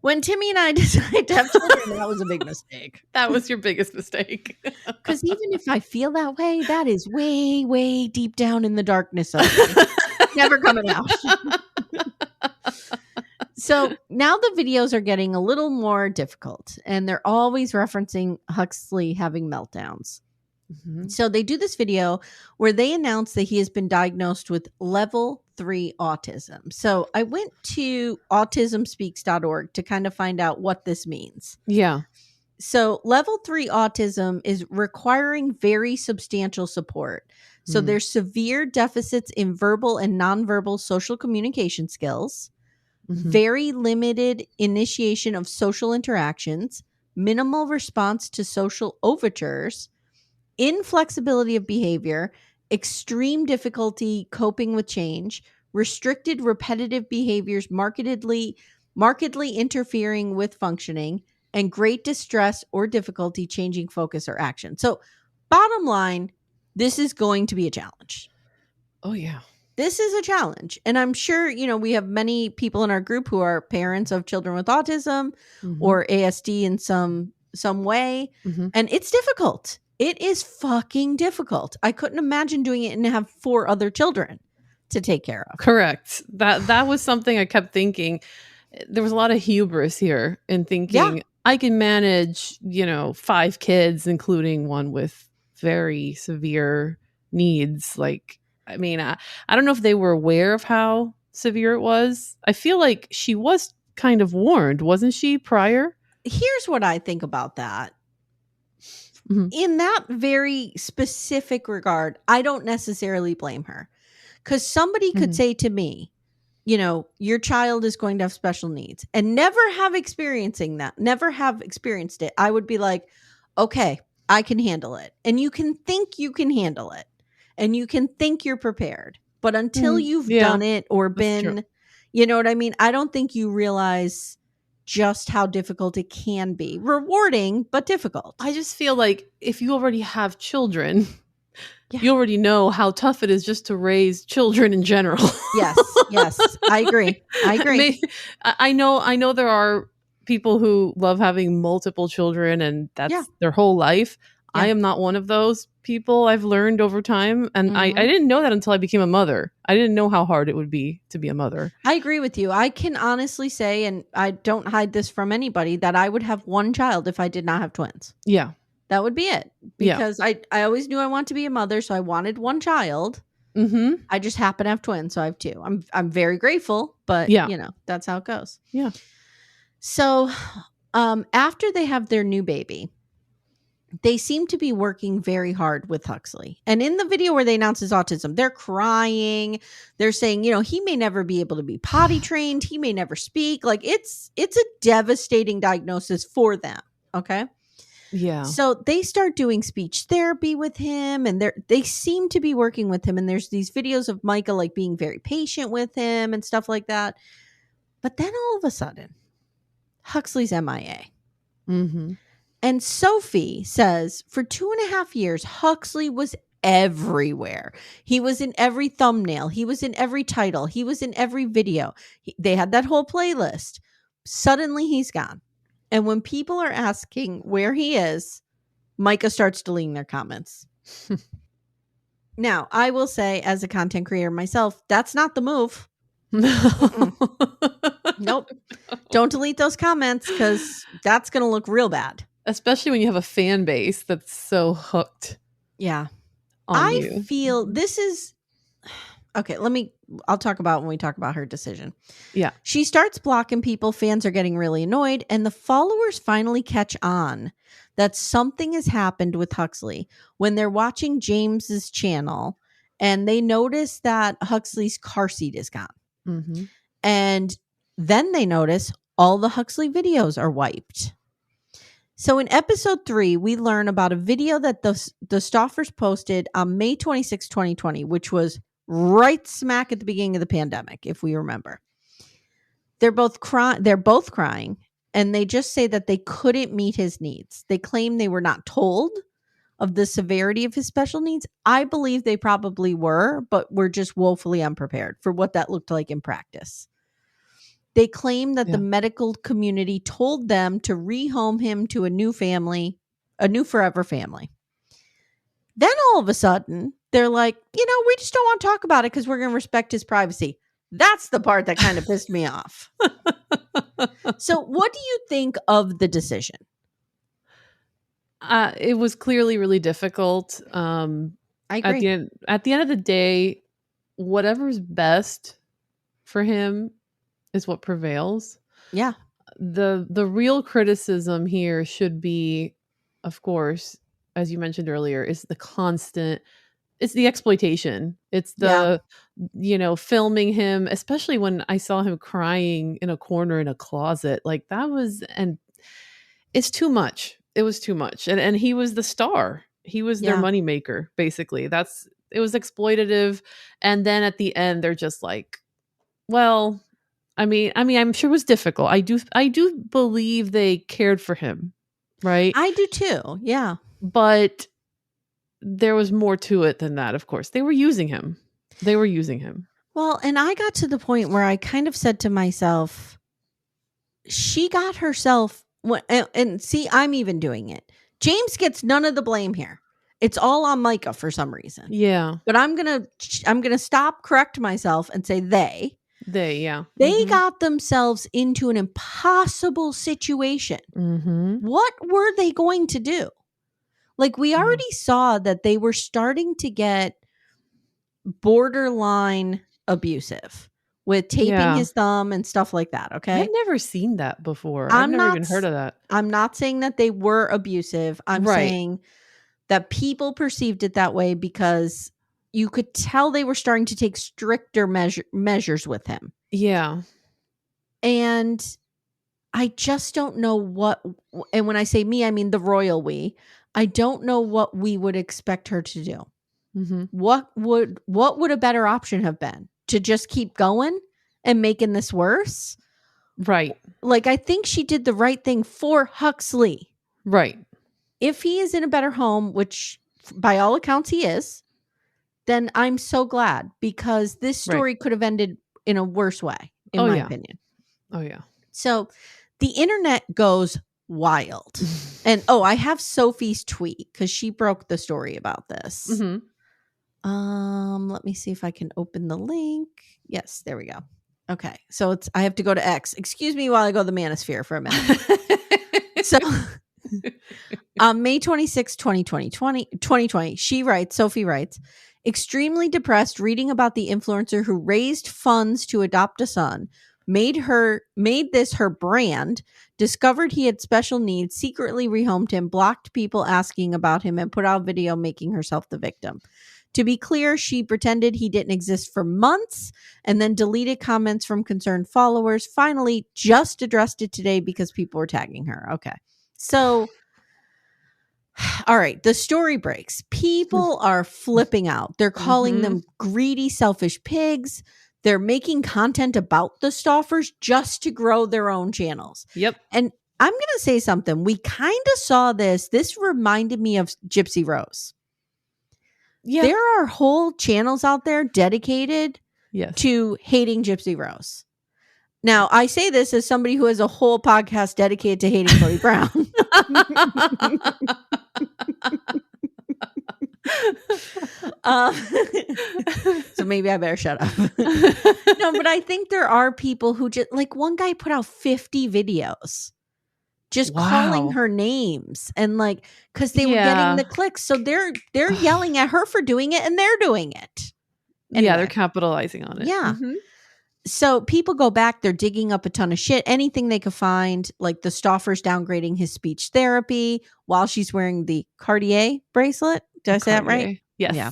when Timmy and I decided to have children, that was a big mistake. That was your biggest mistake. Because even if I feel that way, that is way, way deep down in the darkness of me. Never coming out. So now the videos are getting a little more difficult, and they're always referencing Huxley having meltdowns. Mm-hmm. So they do this video where they announce that he has been diagnosed with level 3 autism. So I went to autismspeaks.org to kind of find out what this means. Yeah. So level 3 autism is requiring very substantial support. So there's severe deficits in verbal and nonverbal social communication skills, very limited initiation of social interactions, minimal response to social overtures, inflexibility of behavior, extreme difficulty coping with change, restricted repetitive behaviors markedly interfering with functioning, and great distress or difficulty changing focus or action. So bottom line, this is going to be a challenge. Oh, yeah. This is a challenge. And I'm sure, we have many people in our group who are parents of children with autism or ASD in some way. And it's difficult. It is fucking difficult. I couldn't imagine doing it and have 4 other children to take care of. Correct. That was something I kept thinking. There was a lot of hubris here in thinking I can manage, 5 kids, including one with very severe needs. Like, I mean, I don't know if they were aware of how severe it was. I feel like she was kind of warned, wasn't she, prior? Here's what I think about that. In that very specific regard, I don't necessarily blame her. Because somebody could say to me, your child is going to have special needs and never have experienced it. I would be like, okay, I can handle it. And you can think you can handle it. And you can think you're prepared. But until you've done it or been, you know what I mean? I don't think you realize just how difficult it can be. Rewarding, but difficult. I just feel like if you already have children, you already know how tough it is just to raise children in general. Yes. I agree. I know there are people who love having multiple children and that's their whole life. Yeah. I am not one of those people. I've learned over time. And I didn't know that until I became a mother. I didn't know how hard it would be to be a mother. I agree with you. I can honestly say, and I don't hide this from anybody, that I would have one child if I did not have twins. Yeah. That would be it. Because I always knew I wanted to be a mother, so I wanted one child. I just happen to have twins, so I have 2. I'm very grateful, but that's how it goes. Yeah. So after they have their new baby, they seem to be working very hard with Huxley. And in the video where they announce his autism, they're crying. They're saying, he may never be able to be potty trained. He may never speak. Like it's a devastating diagnosis for them. Okay. Yeah. So they start doing speech therapy with him and they seem to be working with him. And there's these videos of Micah like being very patient with him and stuff like that. But then all of a sudden, Huxley's MIA. And Sophie says for 2.5 years, Huxley was everywhere. He was in every thumbnail. He was in every title. He was in every video. They had that whole playlist. Suddenly he's gone. And when people are asking where he is, Micah starts deleting their comments. Now, I will say as a content creator myself, that's not the move. No. Nope. Don't delete those comments because that's going to look real bad. Especially when you have a fan base that's so hooked. Yeah. On you. Feel this is okay. I'll talk about when we talk about her decision. Yeah. She starts blocking people. Fans are getting really annoyed. And the followers finally catch on that something has happened with Huxley when they're watching James's channel and they notice that Huxley's car seat is gone. Mm-hmm. And then they notice all the Huxley videos are wiped. So in episode 3, we learn about a video that the Stauffers posted on May 26, 2020, which was right smack at the beginning of the pandemic, if we remember. They're both crying, and they just say that they couldn't meet his needs. They claim they were not told of the severity of his special needs. I believe they probably were, but were just woefully unprepared for what that looked like in practice. They claim that the medical community told them to rehome him to a new forever family. Then all of a sudden, they're like, we just don't want to talk about it because we're going to respect his privacy. That's the part that kind of pissed me off. So what do you think of the decision? It was clearly really difficult. I agree. At the end of the day, whatever's best for him is what prevails. Yeah. The real criticism here should be, of course, as you mentioned earlier, is it's the exploitation. It's the, filming him, especially when I saw him crying in a corner in a closet. Like and it's too much. It was too much. And he was the star. He was their moneymaker, basically. It was exploitative. And then at the end, they're just like, well, I mean, I'm sure it was difficult. I do believe they cared for him, right? I do too. Yeah. But there was more to it than that, of course. They were using him. Well, and I got to the point where I kind of said to myself, she got herself, and see, I'm even doing it. James gets none of the blame here. It's all on Micah for some reason. Yeah. But I'm going to stop, correct myself and say they. They got themselves into an impossible situation. Mm-hmm. What were they going to do? Like, we already saw that they were starting to get borderline abusive with taping his thumb and stuff like that. Okay. I've never seen that before. I've never even heard of that. I'm not saying that they were abusive. I'm saying that people perceived it that way because you could tell they were starting to take stricter measures with him. Yeah. And I just don't know what, and when I say me, I mean the royal we. I don't know what we would expect her to do. Mm-hmm. What would a better option have been? To just keep going and making this worse? Right. Like, I think she did the right thing for Huxley. Right. If he is in a better home, which by all accounts he is, then I'm so glad, because this story could have ended in a worse way, in my opinion. Oh, yeah. So the internet goes wild. And I have Sophie's tweet because she broke the story about this. Mm-hmm. Let me see if I can open the link. Yes, there we go. Okay. So I have to go to X. Excuse me while I go to the manosphere for a minute. So on May 26, 2020, Sophie writes, extremely depressed reading about the influencer who raised funds to adopt a son, made this her brand, discovered he had special needs, secretly rehomed him, blocked people asking about him, and put out video making herself the victim. To be clear, she pretended he didn't exist for months and then deleted comments from concerned followers. Finally, just addressed it today because people were tagging her. Okay. So, all right, the story breaks. People are flipping out. They're calling them greedy, selfish pigs. They're making content about the Stauffers just to grow their own channels. Yep. And I'm going to say something. We kind of saw this. This reminded me of Gypsy Rose. Yeah. There are whole channels out there dedicated to hating Gypsy Rose. Now, I say this as somebody who has a whole podcast dedicated to hating Cody Brown. So maybe I better shut up. No, but I think there are people who just like one guy put out 50 videos just calling her names and like because they were getting the clicks. So they're yelling at her for doing it and they're doing it. Anyway. Yeah, they're capitalizing on it. Yeah. Mm-hmm. So people go back, they're digging up a ton of shit, anything they could find, like the Stauffer's downgrading his speech therapy while she's wearing the Cartier bracelet. Did I say that right? Yes. Yeah.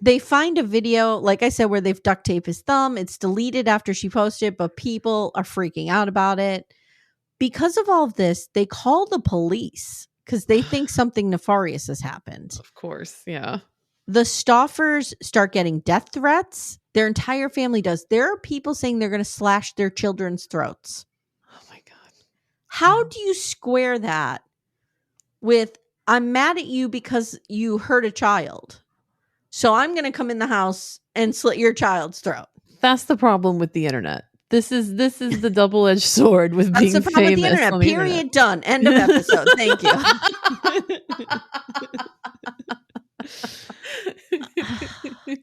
They find a video, like I said, where they've duct taped his thumb. It's deleted after she posted it, but people are freaking out about it. Because of all of this, they call the police because they think something nefarious has happened. Of course, yeah. The Stauffers start getting death threats. Their entire family does. There are people saying they're going to slash their children's throats. Oh my God. How do you square that with, I'm mad at you because you hurt a child, so I'm going to come in the house and slit your child's throat? That's the problem with the internet. This is the double-edged sword with being famous. That's the problem with the internet. Period. Internet. Done. End of episode. Thank you.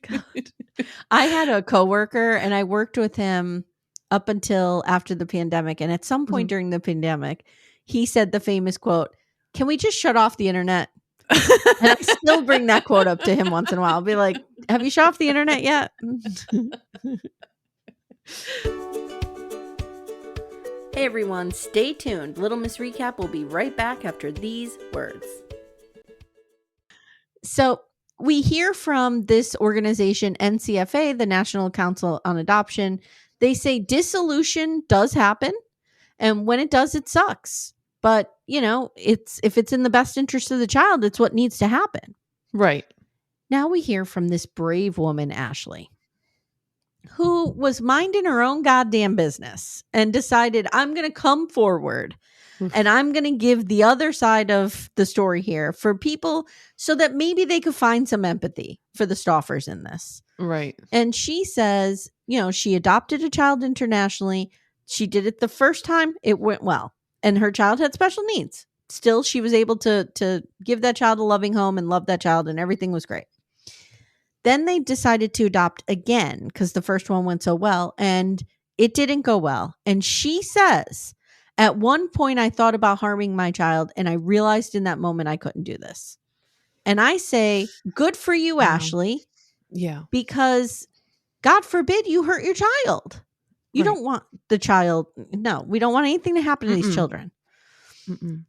God. I had a coworker and I worked with him up until after the pandemic. And at some point during the pandemic, he said the famous quote, "Can we just shut off the internet?" And I still bring that quote up to him once in a while. I'll be like, "Have you shut off the internet yet?" Hey everyone, stay tuned. Little Miss Recap will be right back after these words. So we hear from this organization, NCFA, the National Council on Adoption. They say dissolution does happen. And when it does, it sucks. But, you know, if it's in the best interest of the child, it's what needs to happen. Right. Now we hear from this brave woman, Ashley, who was minding her own goddamn business and decided, I'm going to come forward and I'm going to give the other side of the story here for people so that maybe they could find some empathy for the Stauffers in this. Right. And she says, you know, she adopted a child internationally. She did it the first time. It went well. And her child had special needs. Still, she was able to give that child a loving home and love that child, and everything was great. Then they decided to adopt again because the first one went so well and it didn't go well. And she says, at one point I thought about harming my child and I realized in that moment I couldn't do this. And I say, good for you, Ashley. Yeah. Because God forbid you hurt your child. You don't want the child. No, we don't want anything to happen to these children.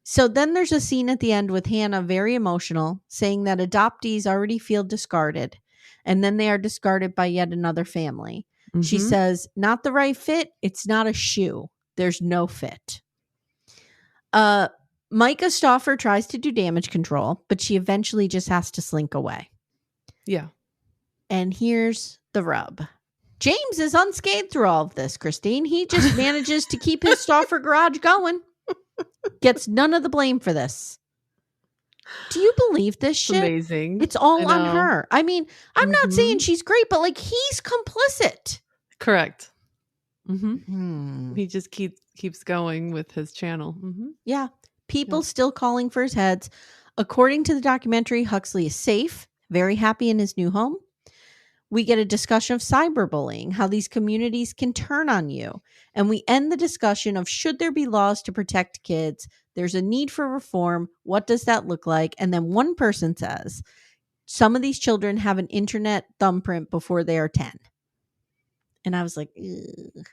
So then there's a scene at the end with Hannah, very emotional, saying that adoptees already feel discarded. And then they are discarded by yet another family. She says, not the right fit. It's not a shoe. There's no fit. Micah Stauffer tries to do damage control, but she eventually just has to slink away. Yeah. And here's the rub. James is unscathed through all of this, Christine. He just manages to keep his Stauffer garage going. Gets none of the blame for this. Do you believe this shit? Amazing. It's all on her. I mean, I'm not saying she's great, but like he's complicit. Correct. He just keeps going with his channel. Yeah. People still calling for his heads. According to the documentary, Huxley is safe, very happy in his new home. We get a discussion of cyberbullying, how these communities can turn on you. And we end the discussion of should there be laws to protect kids? There's a need for reform. What does that look like? And then one person says, some of these children have an internet thumbprint before they are 10. And I was like, ugh.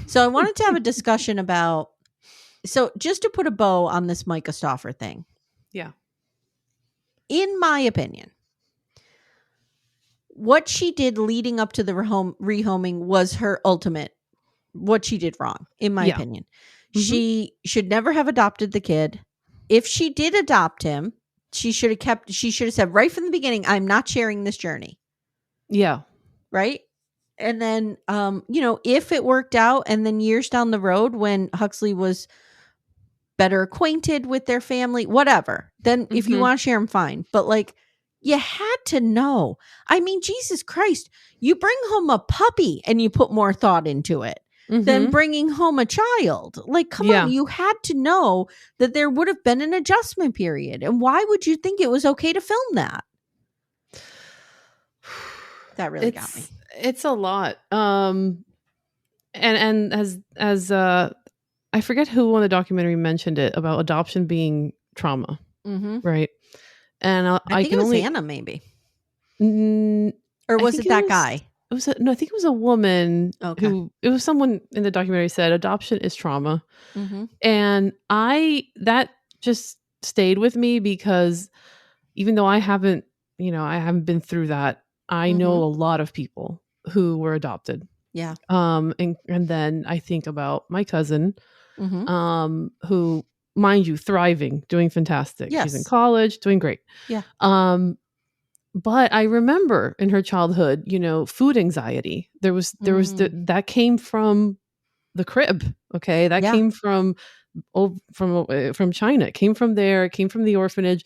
So I wanted to have a discussion about, so just to put a bow on this Micah Stauffer thing. Yeah. In my opinion, what she did leading up to the rehoming was her ultimate, what she did wrong, in my opinion. She should never have adopted the kid. If she did adopt him, she should have said right from the beginning, I'm not sharing this journey. Yeah. Right? And then, if it worked out and then years down the road when Huxley was better acquainted with their family, whatever, then if you want to share them, fine. But like, you had to know. I mean, Jesus Christ, you bring home a puppy and you put more thought into it than bringing home a child. Like, come on, you had to know that there would have been an adjustment period. And why would you think it was okay to film that? That really got me. It's a lot. And as I forget who on the documentary mentioned it about adoption being trauma, right? And I think it was Hannah, maybe. Or was it that guy? I think it was a woman who, it was someone in the documentary said adoption is trauma. And that just stayed with me because even though I haven't been through that, I know a lot of people who were adopted. Yeah. And then I think about my cousin, who, mind you, thriving, doing fantastic. Yes. She's in college, doing great. Yeah. But I remember in her childhood, food anxiety. There was that came from the crib. Okay. That came from China. It came from there. It came from the orphanage.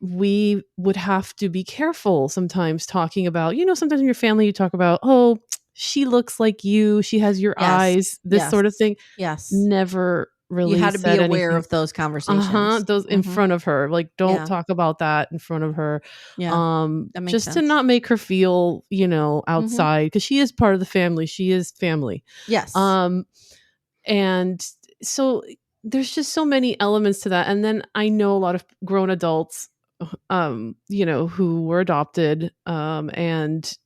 We would have to be careful sometimes talking about, sometimes in your family, you talk about, oh, she looks like you. She has your eyes, this sort of thing. Yes. Never really you had to be aware anything. of those conversations. Those in front of her. Like, don't talk about that in front of her. Yeah. That makes just sense. to not make her feel, outside, because she is part of the family. She is family. Yes. And so there's just so many elements to that. And then I know a lot of grown adults, who were adopted, and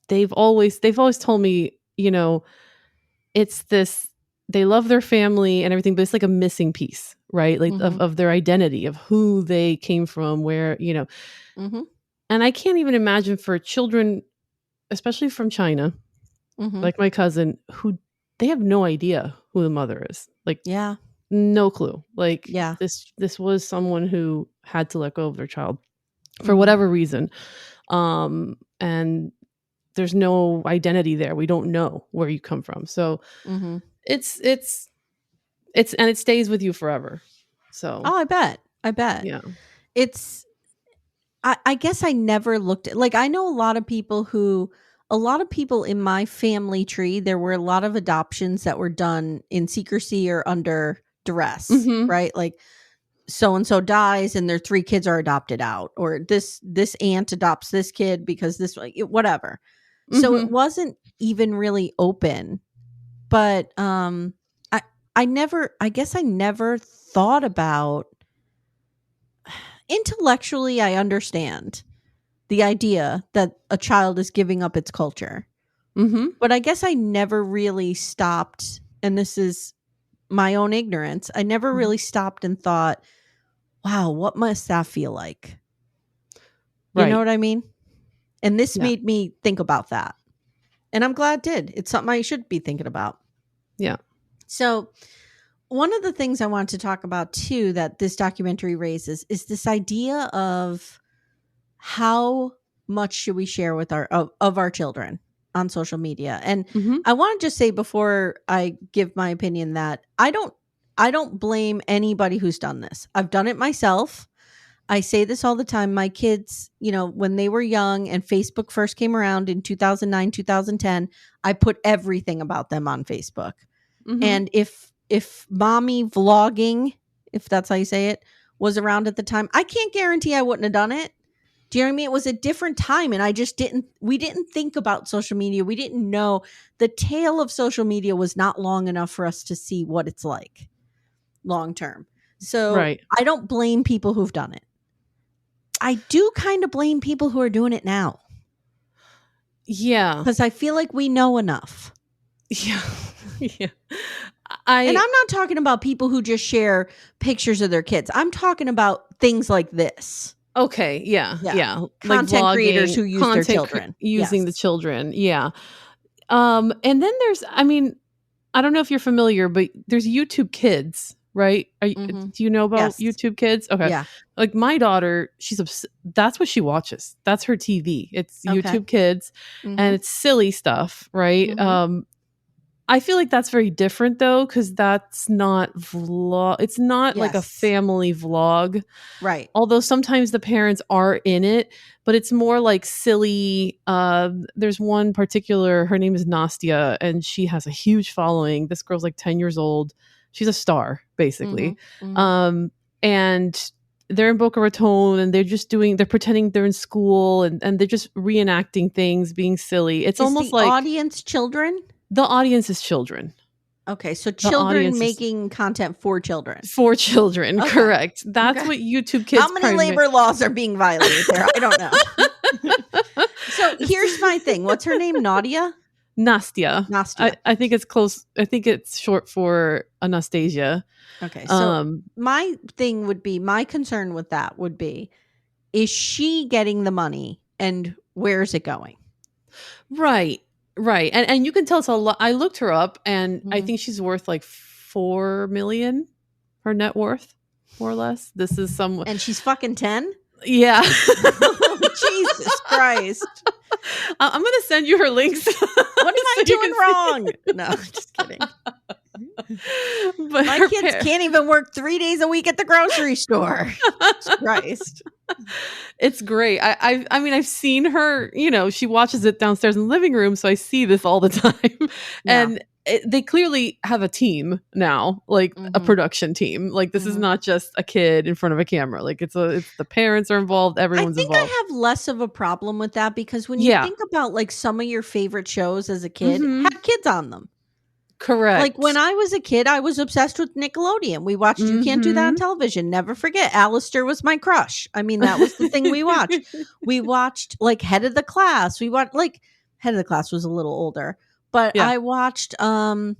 they've always told me, it's this, they love their family and everything, but it's like a missing piece, right? Like of their identity, of who they came from, where, and I can't even imagine for children, especially from China, like my cousin, who they have no idea who the mother is. Like, no clue. Like, this was someone who had to let go of their child for whatever reason. And there's no identity there. We don't know where you come from. So it's and it stays with you forever. So, I bet. Yeah. I guess I never looked at, like, I know a lot of people in my family tree, there were a lot of adoptions that were done in secrecy or under duress, right? Like, so-and-so dies and their 3 kids are adopted out, or this aunt adopts this kid because this, whatever. So it wasn't even really open, but I guess I never thought about, intellectually I understand the idea that a child is giving up its culture. But I guess I never really stopped, and this is my own ignorance, I never really stopped and thought, wow, what must that feel like? You know what I mean? And this made me think about that. And I'm glad it did. It's something I should be thinking about. Yeah. So one of the things I want to talk about too that this documentary raises is this idea of how much should we share with our children on social media. And I want to just say before I give my opinion that I don't blame anybody who's done this. I've done it myself. I say this all the time. My kids, when they were young and Facebook first came around in 2009, 2010, I put everything about them on Facebook. And if mommy vlogging, if that's how you say it, was around at the time, I can't guarantee I wouldn't have done it. Do you know what I mean? It was a different time, and we didn't think about social media. We didn't know the tail of social media was not long enough for us to see what it's like long term. So I don't blame people who've done it. I do kind of blame people who are doing it now. Yeah. Because I feel like we know enough. Yeah. Yeah. And I'm not talking about people who just share pictures of their kids. I'm talking about things like this. Okay. Yeah. Yeah. Content like vlogging, creators who use their children. Using the children. Yeah. And then there's, I don't know if you're familiar, but there's YouTube Kids, right? Do you know about YouTube Kids? Okay. Yeah. Like my daughter, that's what she watches. That's her TV. It's YouTube Kids, and it's silly stuff, right? I feel like that's very different though, because that's not vlog. It's not like a family vlog, right? Although sometimes the parents are in it, but it's more like silly. There's one particular, her name is Nastia, and she has a huge following. This girl's like 10 years old. She's a star, basically. And they're in Boca Raton and they're pretending they're in school and they're just reenacting things, being silly. It's almost like audience children. The audience is children. Okay, so children making content for children. For children, okay. Correct. That's what YouTube Kids. How many labor laws are being violated there? I don't know. So here's my thing. What's her name? Nadia? Nastya. I think it's close. I think it's short for Anastasia. Okay. So my concern with that would be, is she getting the money and where's it going? Right. And you can tell it's a lot. I looked her up and I think she's worth like $4 million, her net worth, more or less. This is some. And she's fucking 10? Yeah. Jesus Christ. I'm going to send you her links. What am I doing wrong? No, just kidding. But my kids can't even work 3 days a week at the grocery store. Christ. It's great. I mean, I've seen her, she watches it downstairs in the living room. So I see this all the time. Yeah. And they clearly have a team now, like a production team. Like this is not just a kid in front of a camera. Like it's the parents are involved. Everyone's involved. I think I have less of a problem with that because when you think about like some of your favorite shows as a kid, had kids on them. Correct. Like when I was a kid, I was obsessed with Nickelodeon. We watched You Can't Do That on Television. Never forget, Alistair was my crush. I mean, that was the thing we watched. We watched like Head of the Class. We watched like Head of the Class was a little older, but I watched. I'm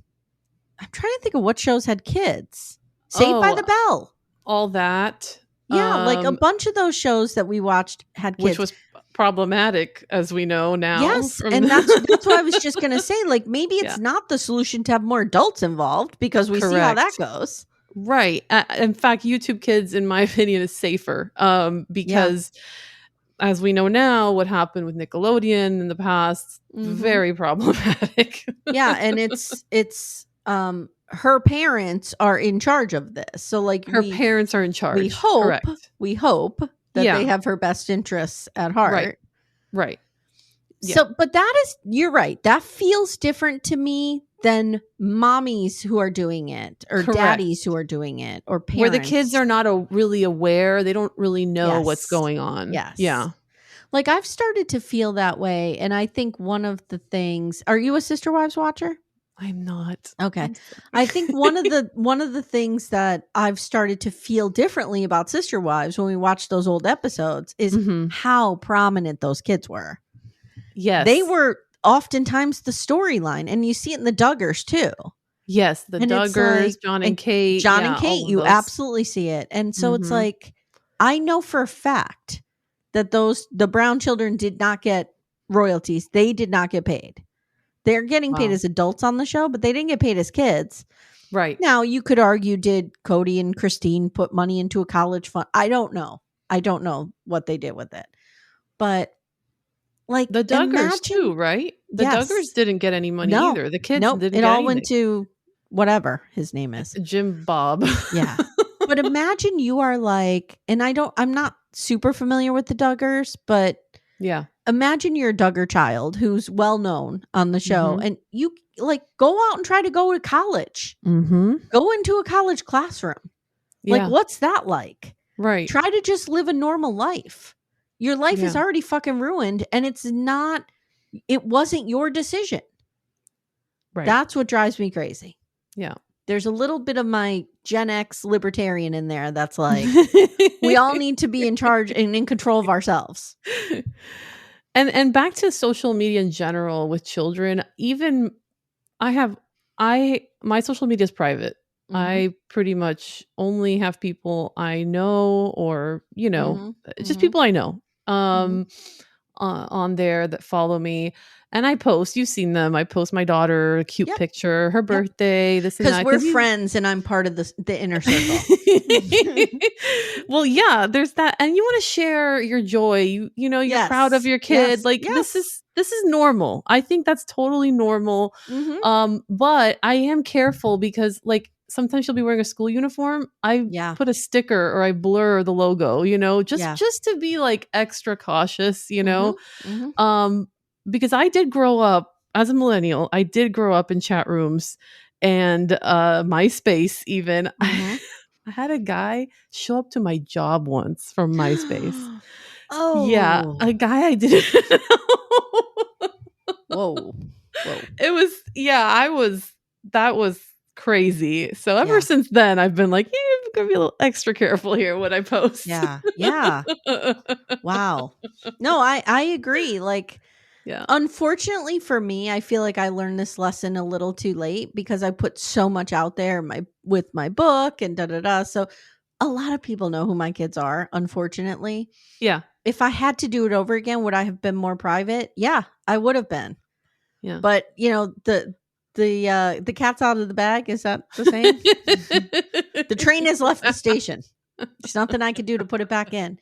trying to think of what shows had kids. Saved by the Bell. All that. Yeah, like a bunch of those shows that we watched had kids. Which was problematic, as we know now. Yes, and that's what I was just going to say. Like, maybe it's not the solution to have more adults involved because we see how that goes. Right. In fact, YouTube Kids, in my opinion, is safer because as we know now, what happened with Nickelodeon in the past, very problematic. Yeah, and it's her parents are in charge of this. So like her parents are in charge. We hope that they have her best interests at heart. Right. Yeah. So, but you're right. That feels different to me than mommies who are doing it or daddies who are doing it or parents. Where the kids are not really aware. They don't really know what's going on. Yes. Yeah. Like I've started to feel that way. And I think one of the things, are you a Sister Wives watcher? I'm not. Okay. I think one of the things that I've started to feel differently about Sister Wives when we watch those old episodes is how prominent those kids were. Yes. They were oftentimes the storyline, and you see it in the Duggars too. Yes, the Duggars, like, John and Kate. John and Kate, you absolutely see it. And so it's like, I know for a fact that the Brown children did not get royalties. They did not get paid. They're getting paid as adults on the show, but they didn't get paid as kids. Right. Now, you could argue, did Cody and Christine put money into a college fund? I don't know. I don't know what they did with it. But like the Duggars too, right? The Duggars didn't get any money either. The kids didn't get anything. It all went to whatever his name is. Jim Bob. Yeah. But imagine you are like, and I'm not super familiar with the Duggars, but yeah. Imagine you're a Duggar child who's well known on the show and you like go out and try to go to college. Go into a college classroom. Yeah. Like, what's that like? Right. Try to just live a normal life. Your life is already fucking ruined and it wasn't your decision. Right. That's what drives me crazy. Yeah. There's a little bit of my Gen X libertarian in there that's like, we all need to be in charge and in control of ourselves. And back to social media in general with children, even my social media is private. I pretty much only have people I know or, just people I know on there that follow me. And I post, you've seen them. I post my daughter, a cute picture, her birthday, this and that. Because we're friends and I'm part of the inner circle. Well, yeah, there's that. And you want to share your joy. You're proud of your kid. This is normal. I think that's totally normal. But I am careful because like sometimes she'll be wearing a school uniform. I put a sticker or I blur the logo, just to be like extra cautious, because I did grow up as a millennial. I did grow up in chat rooms and MySpace even. I I had a guy show up to my job once from MySpace. Oh. Yeah, a guy I didn't know. Whoa. It was, that was crazy. So ever since then, I've been like, I'm going to be a little extra careful here when I post. Yeah. Wow. No, I agree. Like, yeah. Unfortunately for me, I feel like I learned this lesson a little too late because I put so much out there with my book and da. So a lot of people know who my kids are, unfortunately. Yeah. If I had to do it over again, would I have been more private? Yeah, I would have been. Yeah. But, the cat's out of the bag, is that the saying? The train has left the station. There's nothing I could do to put it back in.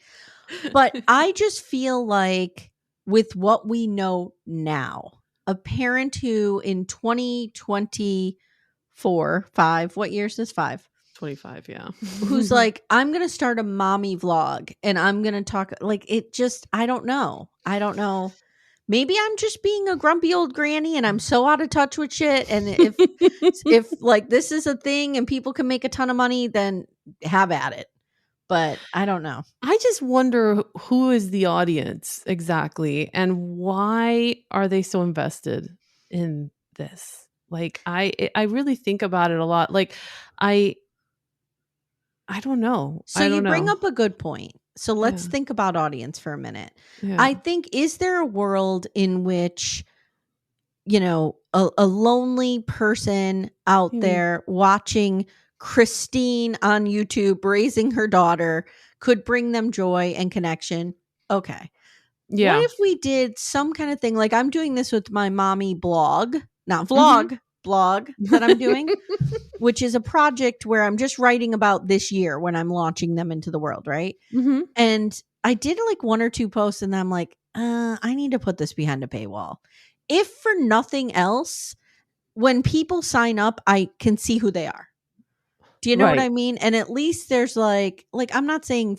But I just feel like with what we know now, a parent who in 2024, 5, what year is this? 5? 25, yeah. Who's like, I'm going to start a mommy vlog and I'm going to talk like it just, I don't know. Maybe I'm just being a grumpy old granny and I'm so out of touch with shit. And if like this is a thing and people can make a ton of money, then have at it. But I don't know. I just wonder who is the audience exactly and why are they so invested in this? Like I really think about it a lot. Like I don't know. So you bring up a good point. So let's think about audience for a minute. Yeah. I think, is there a world in which, a lonely person out there watching Christine on YouTube raising her daughter could bring them joy and connection? Okay. Yeah. What if we did some kind of thing? Like I'm doing this with my mommy blog, not vlog, blog that I'm doing, which is a project where I'm just writing about this year when I'm launching them into the world. Right. Mm-hmm. And I did like 1 or 2 posts and I'm like, I need to put this behind a paywall. If for nothing else, when people sign up, I can see who they are. Do you know what I mean? And at least there's like I'm not saying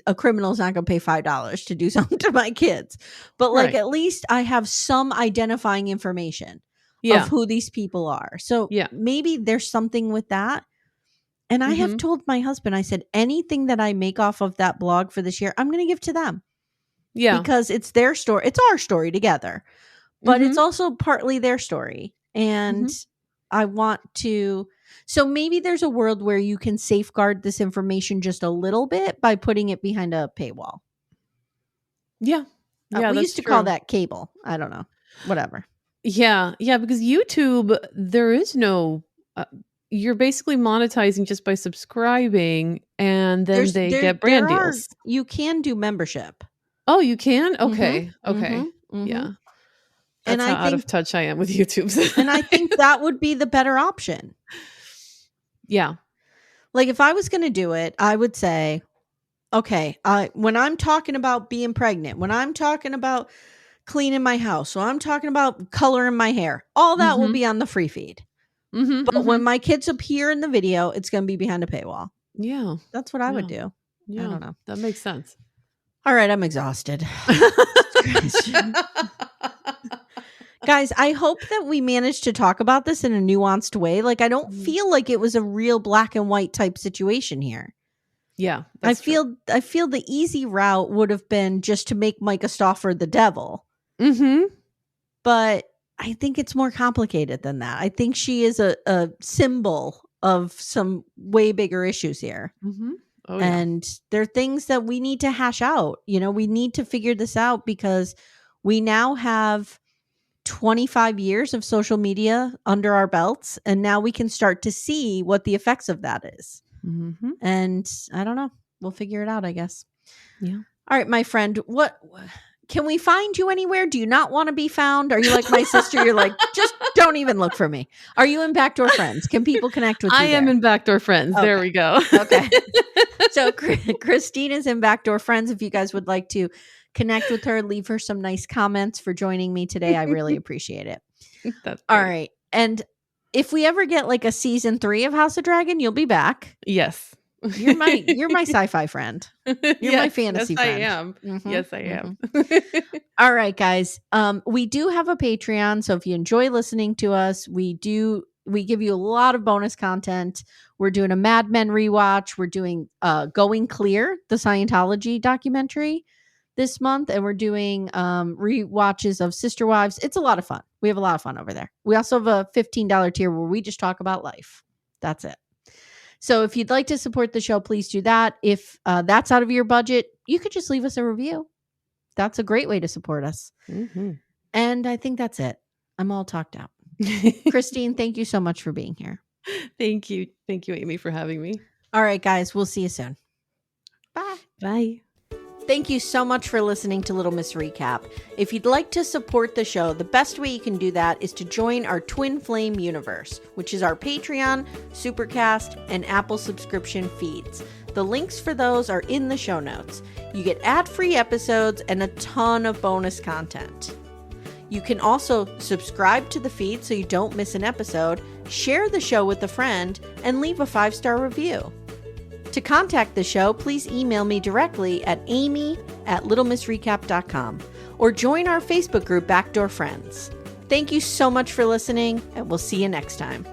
a criminal's not going to pay $5 to do something to my kids, but like at least I have some identifying information of who these people are. So maybe there's something with that. And I have told my husband, I said, anything that I make off of that blog for this year, I'm going to give to them. Yeah. Because it's their story. It's our story together, but it's also partly their story. And I want to, so maybe there's a world where you can safeguard this information just a little bit by putting it behind a paywall. Yeah. We used to call that cable. I don't know. Whatever. Yeah. Yeah. Because YouTube, there is no, you're basically monetizing just by subscribing and then they get brand deals. You can do membership. Oh, you can? Okay. Okay. Yeah. That's how out of touch I am with YouTube. And I think that would be the better option. Yeah. Like if I was going to do it, I would say, okay, when I'm talking about being pregnant, when I'm talking about cleaning my house, when I'm talking about coloring my hair, all that will be on the free feed. But when my kids appear in the video, it's going to be behind a paywall. Yeah. That's what I would do. Yeah. I don't know. That makes sense. All right. I'm exhausted. Guys, I hope that we managed to talk about this in a nuanced way. Like, I don't feel like it was a real black and white type situation here. Yeah. I feel the easy route would have been just to make Micah Stauffer the devil. But I think it's more complicated than that. I think she is a symbol of some way bigger issues here. Oh, yeah. And there are things that we need to hash out. We need to figure this out because we now have 25 years of social media under our belts. And now we can start to see what the effects of that is. And I don't know. We'll figure it out, I guess. Yeah. All right, my friend, what can we find you anywhere? Do you not want to be found? Are you like my sister? You're like, just don't even look for me. Are you in Backdoor Friends? Can people connect with you? I am in Backdoor Friends. Okay. There we go. Okay. So Christine is in Backdoor Friends. If you guys would like to connect with her, leave her some nice comments for joining me today. I really appreciate it. That's great. All right. And if we ever get like a season 3 of House of Dragon, you'll be back. Yes. You're my sci-fi friend. You're my fantasy friend. I am. Yes, I am. All right, guys. We do have a Patreon. So if you enjoy listening to us, we do We give you a lot of bonus content. We're doing a Mad Men rewatch. We're doing Going Clear, the Scientology documentary this month. And we're doing rewatches of Sister Wives. It's a lot of fun. We have a lot of fun over there. We also have a $15 tier where we just talk about life. That's it. So if you'd like to support the show, please do that. If that's out of your budget, you could just leave us a review. That's a great way to support us. Mm-hmm. And I think that's it. I'm all talked out. Christine, thank you so much for being here. Thank you. Thank you, Amy, for having me. All right, guys, we'll see you soon. Bye. Bye. Thank you so much for listening to Little Miss Recap. If you'd like to support the show, the best way you can do that is to join our Twin Flame universe, which is our Patreon, Supercast, and Apple subscription feeds. The links for those are in the show notes. You get ad-free episodes and a ton of bonus content. You can also subscribe to the feed so you don't miss an episode, share the show with a friend, and leave a 5-star review. To contact the show, please email me directly at amy@littlemissrecap.com or join our Facebook group Backdoor Friends. Thank you so much for listening, and we'll see you next time.